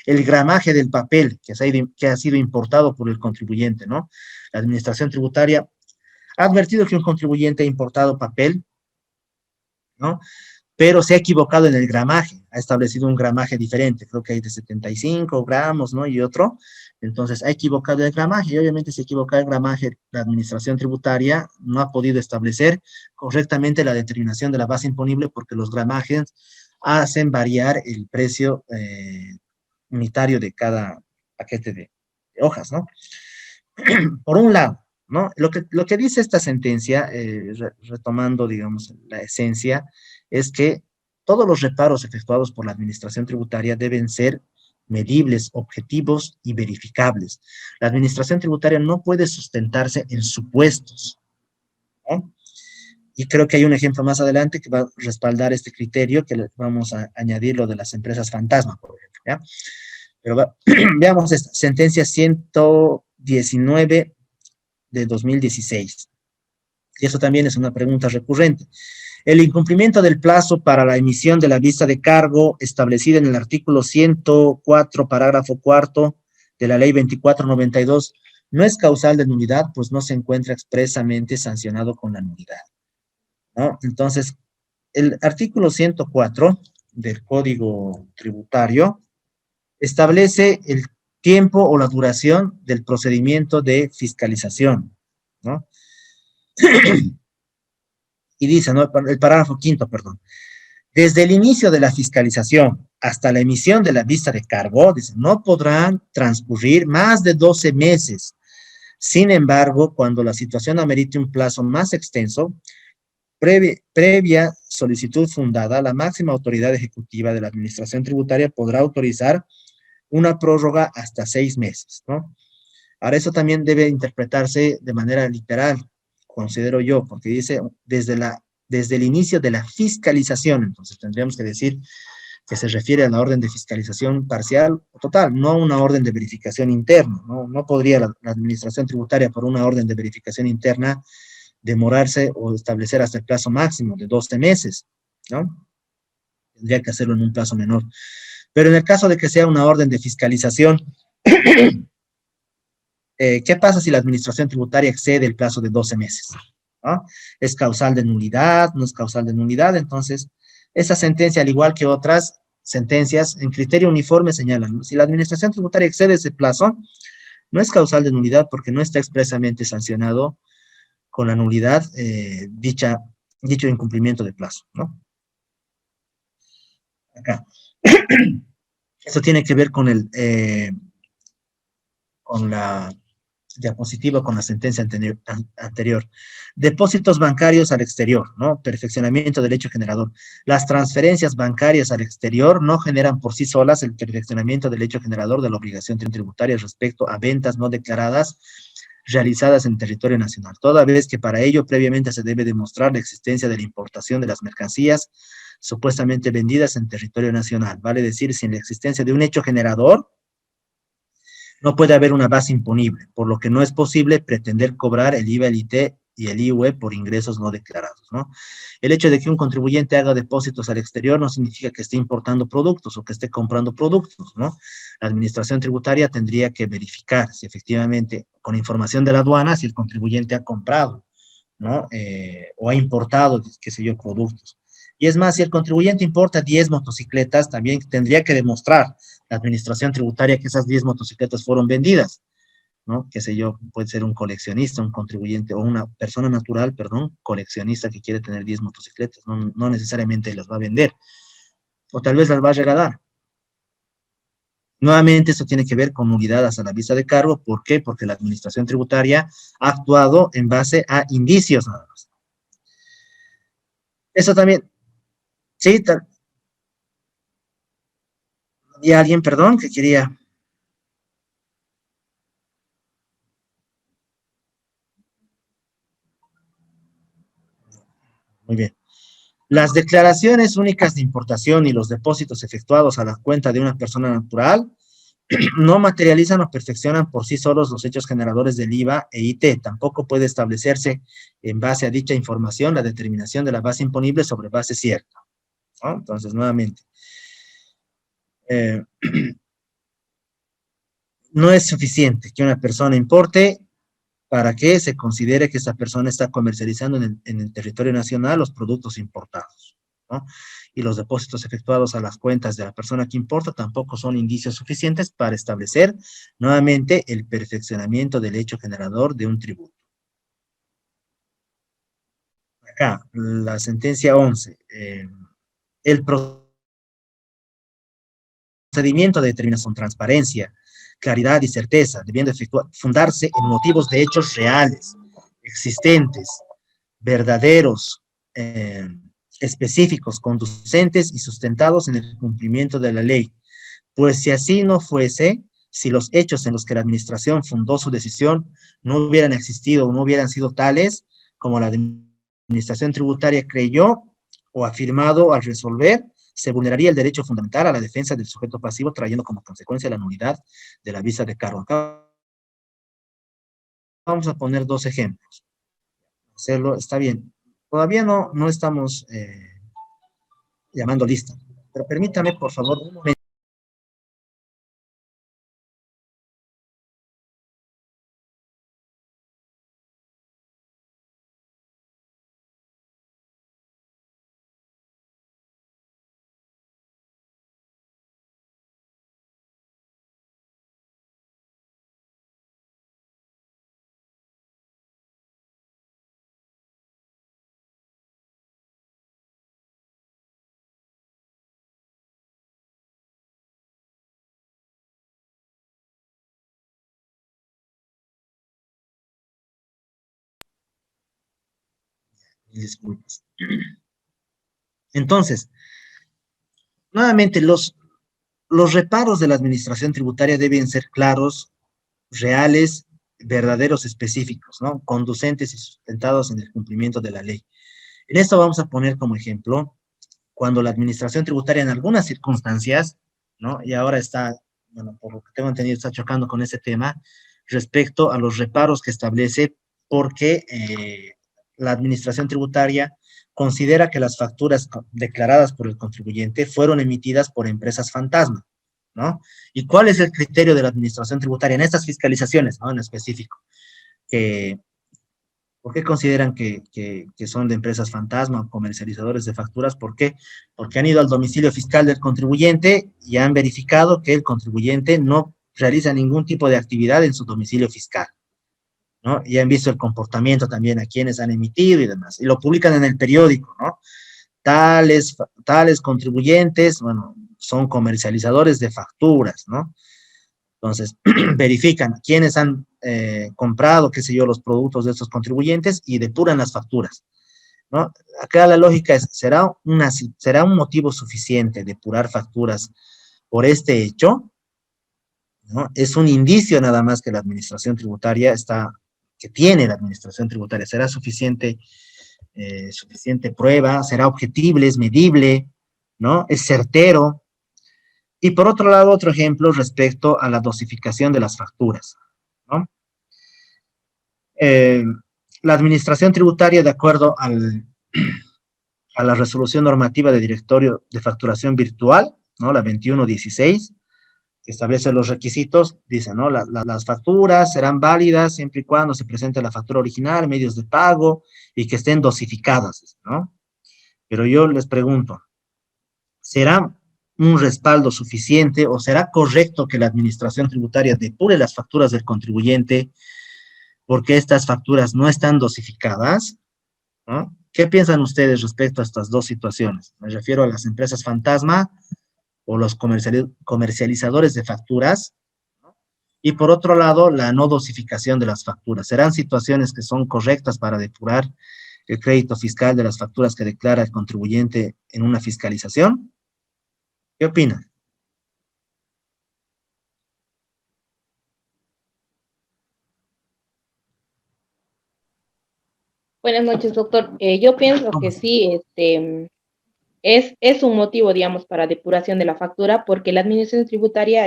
el gramaje del papel que ha sido importado por el contribuyente, ¿no? La administración tributaria ha advertido que un contribuyente ha importado papel, ¿no? Pero se ha equivocado en el gramaje, ha establecido un gramaje diferente, creo que hay de 75 gramos, ¿no? Y otro, entonces ha equivocado el gramaje, y obviamente si equivoca el gramaje, la administración tributaria no ha podido establecer correctamente la determinación de la base imponible porque los gramajes hacen variar el precio unitario de cada paquete de hojas, ¿no? Por un lado, ¿no? Lo que dice esta sentencia, retomando, digamos, la esencia, es que todos los reparos efectuados por la administración tributaria deben ser medibles, objetivos y verificables. La administración tributaria no puede sustentarse en supuestos, ¿no? Y creo que hay un ejemplo más adelante que va a respaldar este criterio, que vamos a añadir lo de las empresas fantasma, por ejemplo, ¿ya? Pero veamos esta, sentencia 119 de 2016. Y eso también es una pregunta recurrente. El incumplimiento del plazo para la emisión de la vista de cargo establecida en el artículo 104, parágrafo 4 de la ley 2492 no es causal de nulidad, pues no se encuentra expresamente sancionado con la nulidad, ¿no? Entonces, el artículo 104 del Código Tributario establece el tiempo o la duración del procedimiento de fiscalización, ¿no? Y dice, ¿no? El parágrafo 5, perdón. Desde el inicio de la fiscalización hasta la emisión de la vista de cargo, dice, no podrán transcurrir más de 12 meses. Sin embargo, cuando la situación amerite un plazo más extenso, previa solicitud fundada, la máxima autoridad ejecutiva de la Administración Tributaria podrá autorizar una prórroga hasta 6 meses, ¿no? Ahora, eso también debe interpretarse de manera literal, considero yo, porque dice desde el inicio de la fiscalización, entonces tendríamos que decir que se refiere a la orden de fiscalización parcial o total, no a una orden de verificación interna, ¿no? No podría la Administración Tributaria, por una orden de verificación interna, demorarse o establecer hasta el plazo máximo de 12 meses, ¿no? Tendría que hacerlo en un plazo menor. Pero en el caso de que sea una orden de fiscalización, ¿qué pasa si la Administración Tributaria excede el plazo de 12 meses? ¿No? ¿Es causal de nulidad? ¿No es causal de nulidad? Entonces, esa sentencia, al igual que otras sentencias, en criterio uniforme señalan, ¿no? Si la Administración Tributaria excede ese plazo, no es causal de nulidad porque no está expresamente sancionado con la nulidad dicho incumplimiento de plazo, ¿no? Acá. Eso tiene que ver con la diapositiva, con la sentencia anterior. Depósitos bancarios al exterior, ¿no? Perfeccionamiento del hecho generador. Las transferencias bancarias al exterior no generan por sí solas el perfeccionamiento del hecho generador de la obligación tributaria respecto a ventas no declaradas realizadas en territorio nacional, toda vez que para ello previamente se debe demostrar la existencia de la importación de las mercancías supuestamente vendidas en territorio nacional. Vale decir, sin la existencia de un hecho generador, no puede haber una base imponible, por lo que no es posible pretender cobrar el IVA, el IT y el IUE por ingresos no declarados, ¿no? El hecho de que un contribuyente haga depósitos al exterior no significa que esté importando productos o que esté comprando productos, ¿no? La Administración Tributaria tendría que verificar si efectivamente, con información de la aduana, si el contribuyente ha comprado, ¿no? O ha importado, qué sé yo, productos. Y es más, si el contribuyente importa 10 motocicletas, también tendría que demostrar la Administración Tributaria que esas 10 motocicletas fueron vendidas, ¿no? Qué sé yo, puede ser un coleccionista, un contribuyente o una persona natural, perdón, coleccionista que quiere tener 10 motocicletas, no necesariamente las va a vender, o tal vez las va a regalar. Nuevamente, esto tiene que ver con nulidades a la vista de cargo. ¿Por qué? Porque la Administración Tributaria ha actuado en base a indicios nada más. Eso también, sí, y alguien, perdón, que quería. Muy bien. Las declaraciones únicas de importación y los depósitos efectuados a la cuenta de una persona natural no materializan o perfeccionan por sí solos los hechos generadores del IVA e IT. Tampoco puede establecerse en base a dicha información la determinación de la base imponible sobre base cierta, ¿no? Entonces, nuevamente, no es suficiente que una persona importe para que se considere que esa persona está comercializando en el territorio nacional los productos importados, ¿no? Y los depósitos efectuados a las cuentas de la persona que importa tampoco son indicios suficientes para establecer nuevamente el perfeccionamiento del hecho generador de un tributo. Acá, la sentencia 11. El procedimiento de determinación, transparencia, claridad y certeza, debiendo fundarse en motivos de hechos reales, existentes, verdaderos, específicos, conducentes y sustentados en el cumplimiento de la ley. Pues si así no fuese, si los hechos en los que la administración fundó su decisión no hubieran existido o no hubieran sido tales como la administración tributaria creyó o afirmado al resolver, se vulneraría el derecho fundamental a la defensa del sujeto pasivo, trayendo como consecuencia la nulidad de la visa de cargo. Acá vamos a poner 2 ejemplos. Hacerlo, está bien. Todavía no estamos llamando lista, pero permítame, por favor, un momento. disculpas. Entonces, nuevamente, los reparos de la administración tributaria deben ser claros, reales, verdaderos, específicos, ¿no? Conducentes y sustentados en el cumplimiento de la ley. En esto vamos a poner como ejemplo, cuando la administración tributaria en algunas circunstancias, ¿no? Y ahora está, bueno, por lo que tengo entendido, está chocando con ese tema, respecto a los reparos que establece, porque la administración tributaria considera que las facturas declaradas por el contribuyente fueron emitidas por empresas fantasma, ¿no? ¿Y cuál es el criterio de la administración tributaria en estas fiscalizaciones, ¿no? En específico, ¿por qué consideran que son de empresas fantasma o comercializadores de facturas? ¿Por qué? Porque han ido al domicilio fiscal del contribuyente y han verificado que el contribuyente no realiza ningún tipo de actividad en su domicilio fiscal, ¿no? Y han visto el comportamiento también a quienes han emitido y demás. Y lo publican en el periódico, ¿no? Tales contribuyentes, bueno, son comercializadores de facturas, ¿no? Entonces, verifican quiénes han comprado, qué sé yo, los productos de estos contribuyentes y depuran las facturas, ¿no? Acá la lógica es, ¿será un motivo suficiente depurar facturas por este hecho? ¿No? Es un indicio nada más que la administración tributaria tiene la administración tributaria. ¿Será suficiente prueba? ¿Será objetible? ¿Es medible? ¿No? ¿Es certero? Y por otro lado, otro ejemplo respecto a la dosificación de las facturas, ¿no? La administración tributaria, de acuerdo a la resolución normativa de directorio de facturación virtual, ¿no? La 2116, que establece los requisitos, dice, ¿no? Las facturas serán válidas siempre y cuando se presente la factura original, medios de pago y que estén dosificadas, ¿no? Pero yo les pregunto, ¿será un respaldo suficiente o será correcto que la administración tributaria depure las facturas del contribuyente porque estas facturas no están dosificadas? ¿No? ¿Qué piensan ustedes respecto a estas dos situaciones? Me refiero a las empresas fantasma o los comercializadores de facturas, ¿no? Y por otro lado, la no dosificación de las facturas. ¿Serán situaciones que son correctas para depurar el crédito fiscal de las facturas que declara el contribuyente en una fiscalización? ¿Qué opinan? Buenas noches, doctor. Yo pienso que sí, es un motivo, digamos, para depuración de la factura, porque la administración tributaria,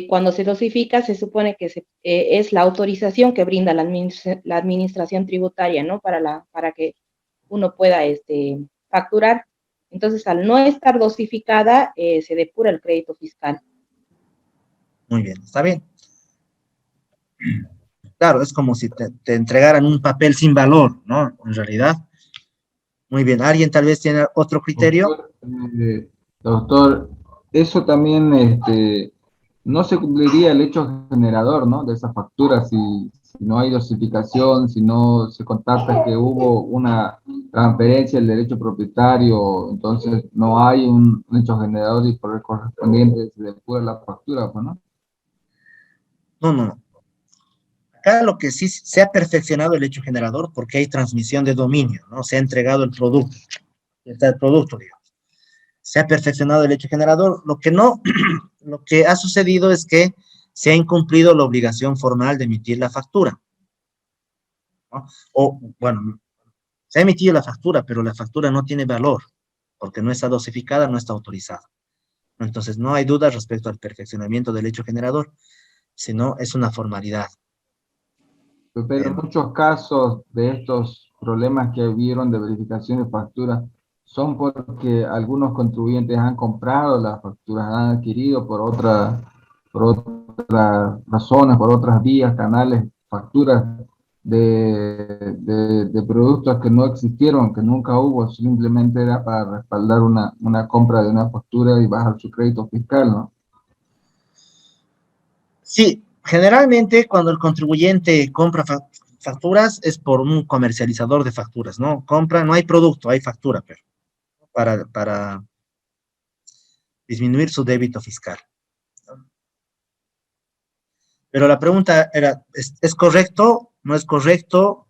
cuando se dosifica, se supone que es la autorización que brinda la administración tributaria, ¿no? Para que uno pueda facturar. Entonces, al no estar dosificada, se depura el crédito fiscal. Muy bien, está bien. Claro, es como si te entregaran un papel sin valor, ¿no? En realidad. Muy bien, ¿alguien tal vez tiene otro criterio? Doctor, eso también no se cumpliría el hecho generador, ¿no? De esa factura, si no hay dosificación, si no se constata que hubo una transferencia del derecho propietario, entonces no hay un hecho generador y por el correspondiente se depura la factura, pues, ¿no? No. Acá lo que sí se ha perfeccionado el hecho generador porque hay transmisión de dominio, ¿no? Se ha entregado el producto. Está el producto, digamos. Se ha perfeccionado el hecho generador. Lo que ha sucedido es que se ha incumplido la obligación formal de emitir la factura, ¿no? O, bueno, se ha emitido la factura, pero la factura no tiene valor, porque no está dosificada, no está autorizada. Entonces, no hay duda respecto al perfeccionamiento del hecho generador, sino es una formalidad. Pero en muchos casos de estos problemas que hubieron de verificación de facturas son porque algunos contribuyentes han comprado las facturas, han adquirido por otras razones, por otras vías, canales, facturas de productos que no existieron, que nunca hubo, simplemente era para respaldar una compra de una factura y bajar su crédito fiscal, ¿no? Sí, generalmente cuando el contribuyente compra facturas es por un comercializador de facturas, ¿no? Compra, no hay producto, hay factura, pero para disminuir su débito fiscal. Pero la pregunta era, ¿es correcto? ¿No es correcto?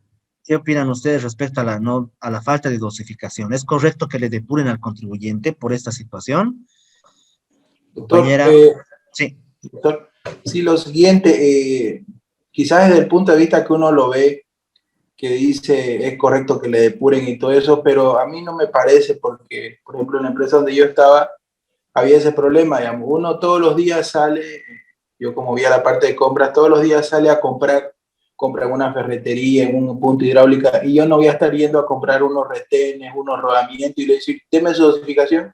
¿qué opinan ustedes respecto a a la falta de dosificación? ¿Es correcto que le depuren al contribuyente por esta situación? Doctor, Compañera, sí. doctor, sí, lo siguiente, quizás desde el punto de vista que uno lo ve, que dice es correcto que le depuren y todo eso, pero a mí no me parece porque, por ejemplo, en la empresa donde yo estaba, había ese problema, digamos, uno todos los días sale, yo como vi a la parte de compras, todos los días sale a compra en una ferretería, en un punto hidráulica, y yo no voy a estar yendo a comprar unos retenes, unos rodamientos y le decir, deme su dosificación,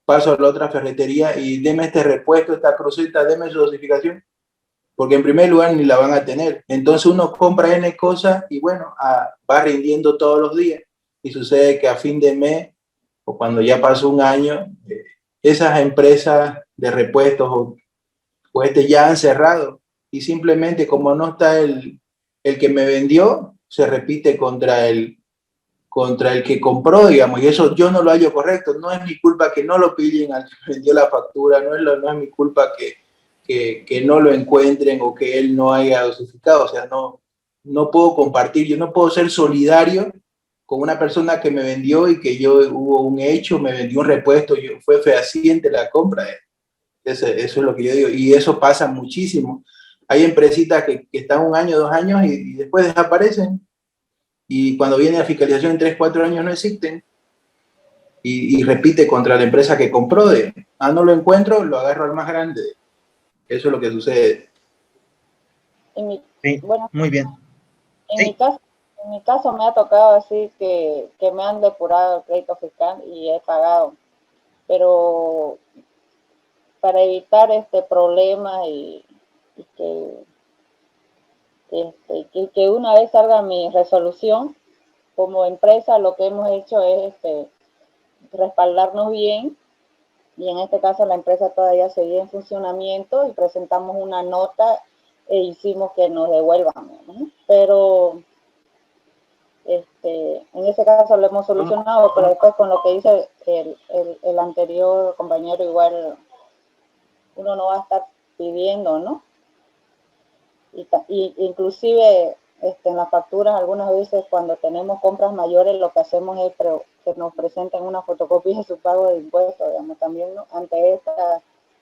paso a la otra ferretería y deme este repuesto, esta cruceta, deme su dosificación, porque en primer lugar ni la van a tener. Entonces uno compra N cosas y bueno, va rindiendo todos los días. Y sucede que a fin de mes, o cuando ya pasó un año, esas empresas de repuestos o ya han cerrado. Y simplemente como no está el que me vendió, se repite contra el que compró, digamos, y eso yo no lo hallo correcto. No es mi culpa que no lo pillen al que vendió la factura, no es mi culpa que no lo encuentren o que él no haya dosificado. O sea, no puedo compartir, yo no puedo ser solidario con una persona que me vendió y que hubo un hecho, me vendió un repuesto, fue fehaciente la compra. Eso es lo que yo digo, y eso pasa muchísimo. Hay empresitas que están 1 año, 2 años y después desaparecen. Y cuando viene la fiscalización en 3, 4 años no existen. Y repite contra la empresa que compró no lo encuentro, lo agarro al más grande. Eso es lo que sucede. Sí, bueno, muy bien. En mi caso me ha tocado así que me han depurado el crédito fiscal y he pagado. Pero para evitar este problema y que una vez salga mi resolución, como empresa lo que hemos hecho es respaldarnos bien, y en este caso la empresa todavía seguía en funcionamiento y presentamos una nota e hicimos que nos devuelvan, ¿no? Pero en ese caso lo hemos solucionado, pero después con lo que dice el anterior compañero, igual uno no va a estar pidiendo, ¿no? Y inclusive en las facturas algunas veces cuando tenemos compras mayores lo que hacemos es que nos presenten una fotocopia de su pago de impuestos, digamos, también, ¿no? Ante estos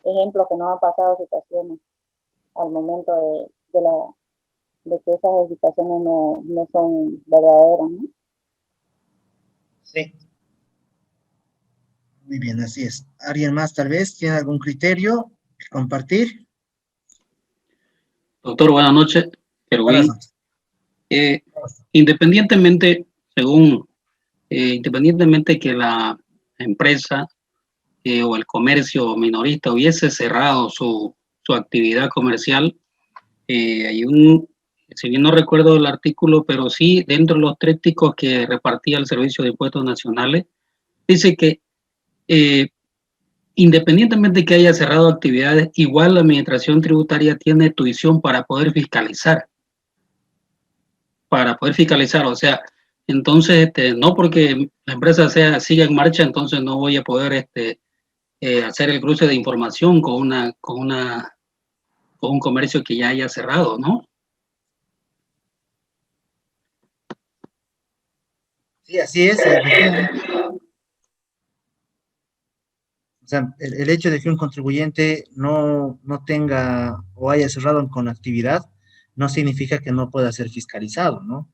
ejemplos que nos han pasado situaciones al momento de que esas edificaciones no son verdaderas, ¿no? Sí. Muy bien, así es. ¿Alguien más tal vez tiene algún criterio que compartir? Doctor, buenas noches. Buenas noches. Independientemente que la empresa o el comercio minorista hubiese cerrado su actividad comercial, si bien no recuerdo el artículo, pero sí dentro de los trípticos que repartía el Servicio de Impuestos Nacionales, dice que independientemente que haya cerrado actividades, igual la administración tributaria tiene tuición para poder fiscalizar. O sea, entonces, no porque la empresa siga en marcha, entonces no voy a poder hacer el cruce de información con un comercio que ya haya cerrado, ¿no? Sí, así es. O sea, el hecho de que un contribuyente no tenga o haya cerrado con actividad no significa que no pueda ser fiscalizado, ¿no?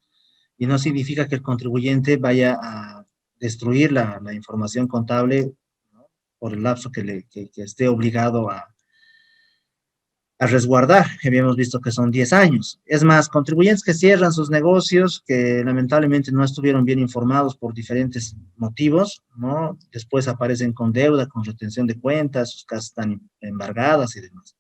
Y no significa que el contribuyente vaya a destruir la información contable, ¿no? Por el lapso que esté obligado a resguardar. Habíamos visto que son 10 años. Es más, contribuyentes que cierran sus negocios, que lamentablemente no estuvieron bien informados por diferentes motivos, ¿no? Después aparecen con deuda, con retención de cuentas, sus casas están embargadas y demás,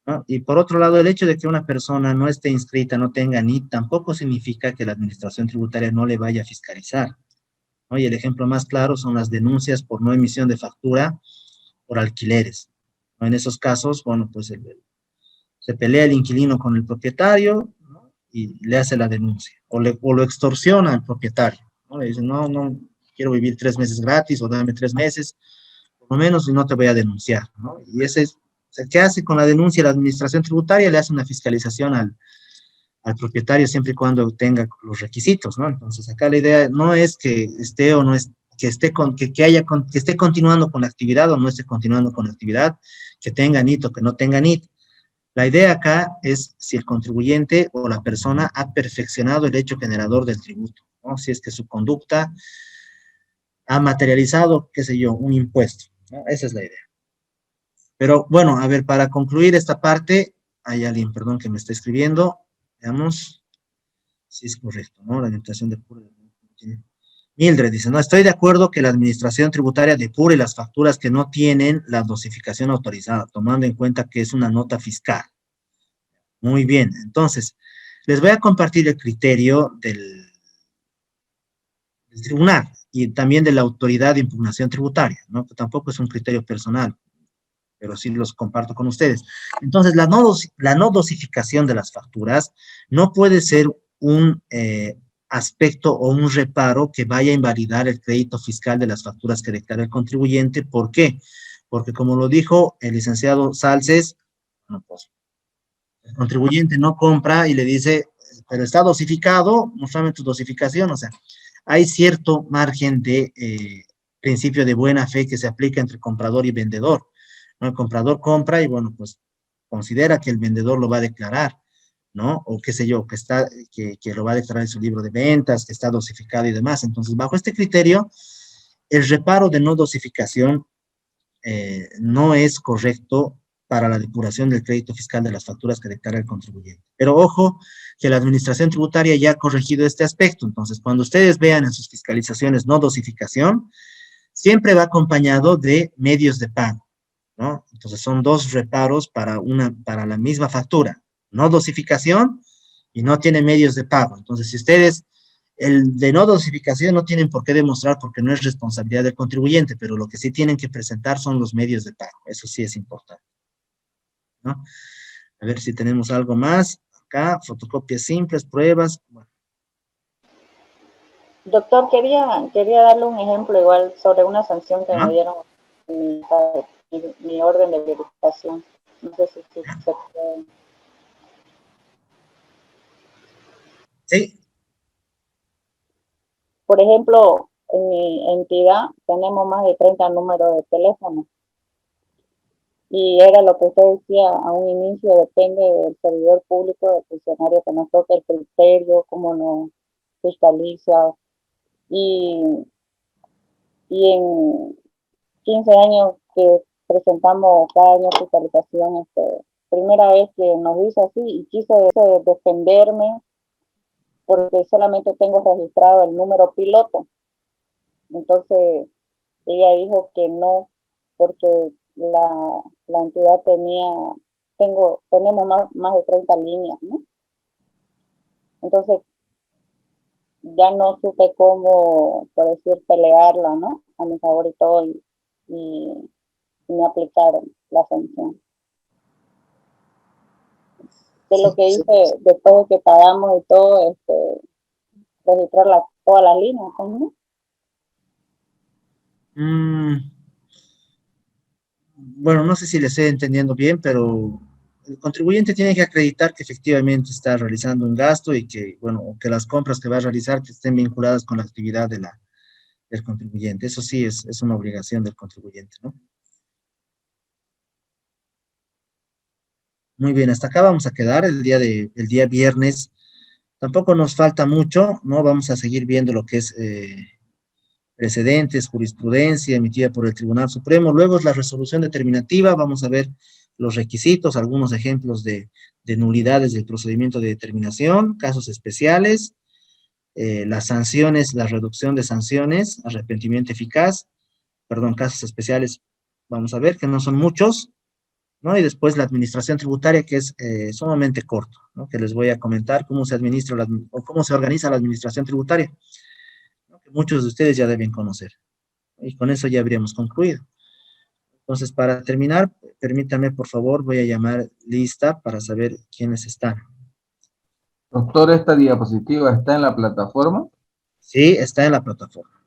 ¿no? Y por otro lado, el hecho de que una persona no esté inscrita, no tenga NIT, tampoco significa que la administración tributaria no le vaya a fiscalizar, ¿no? Y el ejemplo más claro son las denuncias por no emisión de factura por alquileres, ¿no? En esos casos, bueno, pues se pelea el inquilino con el propietario, ¿no? Y le hace la denuncia, o lo extorsiona al propietario, ¿no? Le dice, no, quiero vivir 3 meses gratis, o dame 3 meses, por lo menos, y no te voy a denunciar, ¿no? Y ese es, o sea, ¿qué hace con la denuncia? La administración tributaria le hace una fiscalización al propietario siempre y cuando tenga los requisitos, ¿no? Entonces, acá la idea no es que esté o no es, que esté, que esté continuando con la actividad o no esté continuando con la actividad, que tenga NIT o que no tenga NIT. La idea acá es si el contribuyente o la persona ha perfeccionado el hecho generador del tributo, ¿no? Si es que su conducta ha materializado, qué sé yo, un impuesto, ¿no? Esa es la idea. Pero bueno, a ver, para concluir esta parte, hay alguien, perdón, que me está escribiendo. Veamos si es correcto, ¿no? La administración depura. Mildred dice, no, estoy de acuerdo que la administración tributaria depure las facturas que no tienen la dosificación autorizada, tomando en cuenta que es una nota fiscal. Muy bien, entonces, les voy a compartir el criterio del tribunal y también de la autoridad de impugnación tributaria, ¿no? Que tampoco es un criterio personal, pero sí los comparto con ustedes. Entonces, la no dosificación de las facturas no puede ser un aspecto o un reparo que vaya a invalidar el crédito fiscal de las facturas que declara el contribuyente. ¿Por qué? Porque como lo dijo el licenciado Salces, bueno, pues, el contribuyente no compra y le dice, pero está dosificado, muéstrame tu dosificación. O sea, hay cierto margen de principio de buena fe que se aplica entre comprador y vendedor, ¿no? El comprador compra y, bueno, pues considera que el vendedor lo va a declarar, ¿no? O qué sé yo, que lo va a declarar en su libro de ventas, que está dosificado y demás. Entonces, bajo este criterio, el reparo de no dosificación no es correcto para la depuración del crédito fiscal de las facturas que declara el contribuyente. Pero ojo, que la administración tributaria ya ha corregido este aspecto. Entonces, cuando ustedes vean en sus fiscalizaciones no dosificación, siempre va acompañado de medios de pago, ¿no? Entonces, son dos reparos para la misma factura. No dosificación y no tiene medios de pago. Entonces, si ustedes, el de no dosificación no tienen por qué demostrar porque no es responsabilidad del contribuyente, pero lo que sí tienen que presentar son los medios de pago. Eso sí es importante, ¿no? A ver si tenemos algo más. Acá, fotocopias simples, pruebas. Bueno. Doctor, quería darle un ejemplo igual sobre una sanción que me dieron en mi orden de verificación. No sé si se puede. Sí. Por ejemplo, en mi entidad tenemos más de 30 números de teléfono. Y era lo que usted decía a un inicio, depende del servidor público, del funcionario que nos toque el criterio, cómo nos fiscaliza. Y en 15 años que presentamos cada año fiscalización, primera vez que nos hizo así y quise defenderme porque solamente tengo registrado el número piloto. Entonces ella dijo que no, porque la entidad tenemos más de 30 líneas, ¿no? Entonces ya no supe cómo, por decir, pelearla, ¿no? A mi favor y todo, y me aplicaron la sanción. De lo que hice después de que pagamos y todo, registrar todas las líneas, ¿no? Bueno, no sé si le estoy entendiendo bien, pero el contribuyente tiene que acreditar que efectivamente está realizando un gasto y que, bueno, que las compras que va a realizar que estén vinculadas con la actividad del contribuyente. Eso sí es una obligación del contribuyente, ¿no? Muy bien, hasta acá vamos a quedar el día viernes. Tampoco nos falta mucho, ¿no? Vamos a seguir viendo lo que es precedentes, jurisprudencia emitida por el Tribunal Supremo. Luego es la resolución determinativa, vamos a ver los requisitos, algunos ejemplos de nulidades del procedimiento de determinación, casos especiales, las sanciones, la reducción de sanciones, arrepentimiento eficaz, perdón, casos especiales, vamos a ver que no son muchos, ¿no? Y después la administración tributaria, que es sumamente corto, ¿no? Que les voy a comentar cómo se administra o cómo se organiza la administración tributaria, ¿no? Que muchos de ustedes ya deben conocer. Y con eso ya habríamos concluido. Entonces, para terminar, permítame, por favor, voy a llamar lista para saber quiénes están. Doctor, ¿esta diapositiva está en la plataforma? Sí, está en la plataforma.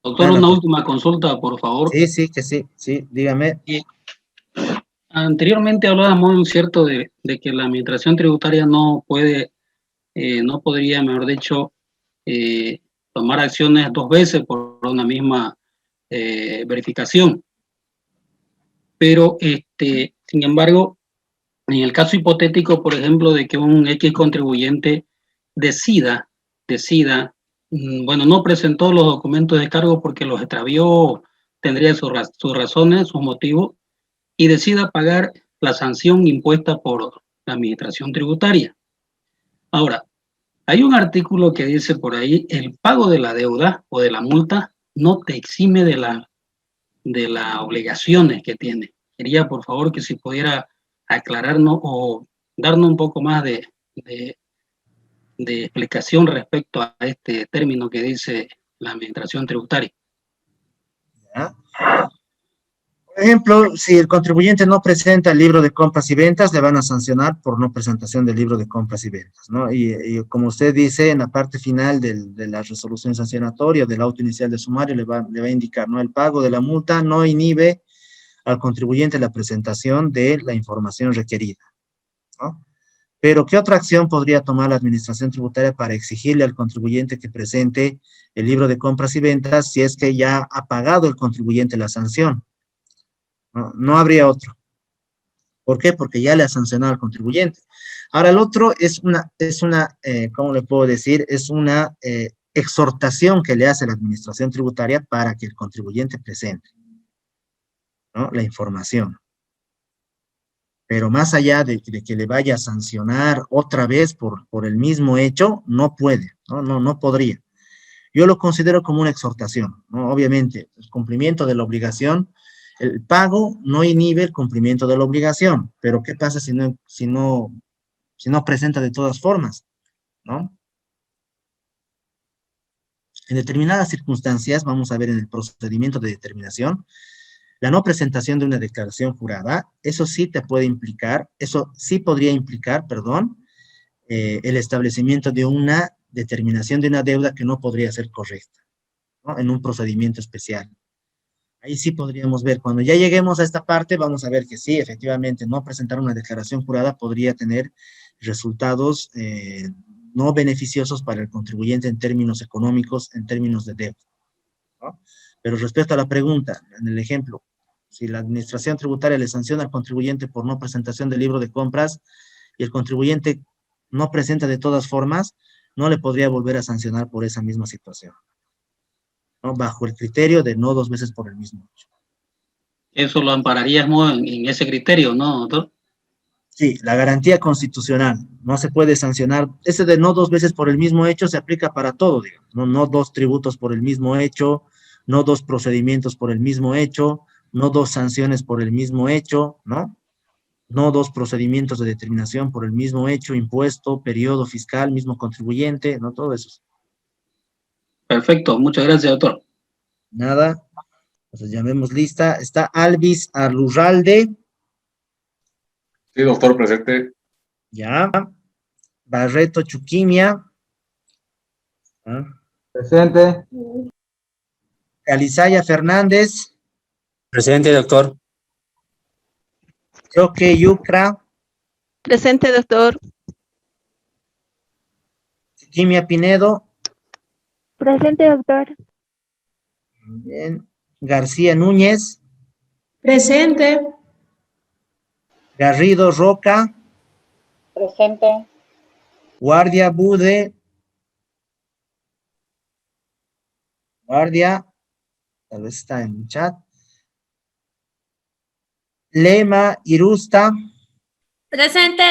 Doctor, una última consulta, por favor. Sí, dígame. Anteriormente hablábamos, ¿cierto?, de que la administración tributaria no podría, mejor dicho, tomar acciones dos veces por una misma verificación. Pero, sin embargo, en el caso hipotético, por ejemplo, de que un X contribuyente decida, bueno, no presentó los documentos de cargo porque los extravió, tendría sus razones, sus motivos, y decida pagar la sanción impuesta por la administración tributaria. Ahora, hay un artículo que dice por ahí, el pago de la deuda o de la multa no te exime de las obligaciones que tiene. Quería, por favor, que si pudiera aclararnos o darnos un poco más de explicación respecto a este término que dice la administración tributaria. ¿Ya? Por ejemplo, si el contribuyente no presenta el libro de compras y ventas, le van a sancionar por no presentación del libro de compras y ventas, ¿no? Y como usted dice, en la parte final de la resolución sancionatoria, del auto inicial de sumario, le va a indicar, ¿no? El pago de la multa no inhibe al contribuyente la presentación de la información requerida, ¿no? Pero, ¿qué otra acción podría tomar la administración tributaria para exigirle al contribuyente que presente el libro de compras y ventas si es que ya ha pagado el contribuyente la sanción? No habría otro. ¿Por qué? Porque ya le ha sancionado al contribuyente. Ahora, el otro es una ¿cómo le puedo decir? Es una exhortación que le hace la administración tributaria para que el contribuyente presente, ¿no?, la información. Pero más allá de que le vaya a sancionar otra vez por el mismo hecho, no puede, no podría. Yo lo considero como una exhortación, ¿no? Obviamente, el cumplimiento de la obligación, el pago no inhibe el cumplimiento de la obligación, pero ¿qué pasa si no presenta de todas formas, ¿no? En determinadas circunstancias, vamos a ver en el procedimiento de determinación, la no presentación de una declaración jurada, eso sí podría implicar, el establecimiento de una determinación de una deuda que no podría ser correcta, ¿no?, en un procedimiento especial. Ahí sí podríamos ver, cuando ya lleguemos a esta parte, vamos a ver que sí, efectivamente, no presentar una declaración jurada podría tener resultados no beneficiosos para el contribuyente en términos económicos, en términos de deuda, ¿no? Pero respecto a la pregunta, en el ejemplo, si la administración tributaria le sanciona al contribuyente por no presentación del libro de compras y el contribuyente no presenta de todas formas, no le podría volver a sancionar por esa misma situación, ¿no?, bajo el criterio de no dos veces por el mismo hecho. Eso lo ampararíamos en ese criterio, ¿no, doctor? Sí, la garantía constitucional, no se puede sancionar, ese de no dos veces por el mismo hecho se aplica para todo, digamos, no dos tributos por el mismo hecho, no dos procedimientos por el mismo hecho, no dos sanciones por el mismo hecho, ¿no? No dos procedimientos de determinación por el mismo hecho, impuesto, periodo fiscal, mismo contribuyente, ¿no? Todo eso. Perfecto, muchas gracias, doctor. Nada, entonces llamemos lista. Está Alvis Arlurralde. Sí, doctor, presente. Ya. Barreto Chuquimia. Presente. Calizaya Fernández. Presente, doctor. Choque Yucra. Presente, doctor. Chuquimia Pinedo. Presente, doctor. Bien. García Núñez. Presente. Garrido Roca. Presente. Guardia Bude. Guardia. Tal vez está en el chat. Lema Irusta. Presente.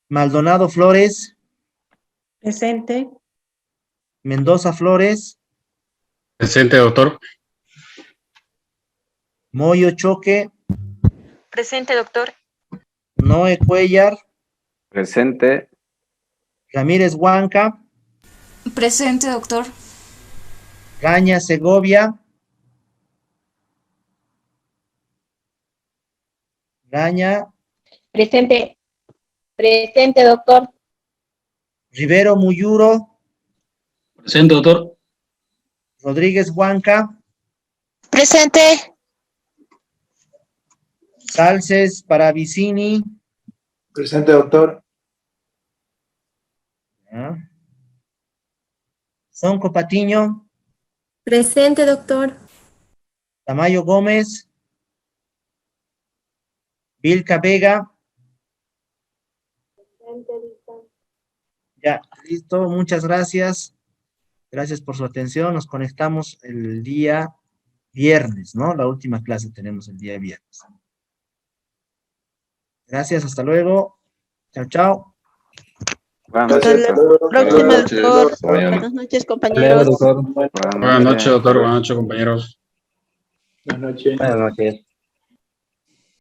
Maldonado Flores. Presente. Mendoza Flores. Presente, doctor. Moyo Choque. Presente, doctor. Noé Cuellar. Presente. Ramírez Huanca. Presente, doctor. Gaña Segovia. Gaña. Presente. Presente, doctor. Rivero Muyuro. Presente, doctor. Rodríguez Huanca. Presente. Salces Paravicini. Presente, doctor. ¿Ya? Sonco Patiño. Presente, doctor. Tamayo Gómez. Vilca Vega. Ya, listo, muchas gracias. Gracias por su atención. Nos conectamos el día viernes, ¿no? La última clase tenemos el día viernes. Gracias, hasta luego. Chao, chao. Buenas Hasta la próxima, doctor. Buenas noches, compañeros. Buenas noches, doctor. Buenas noches, compañeros. Buenas noches. Buenas noches.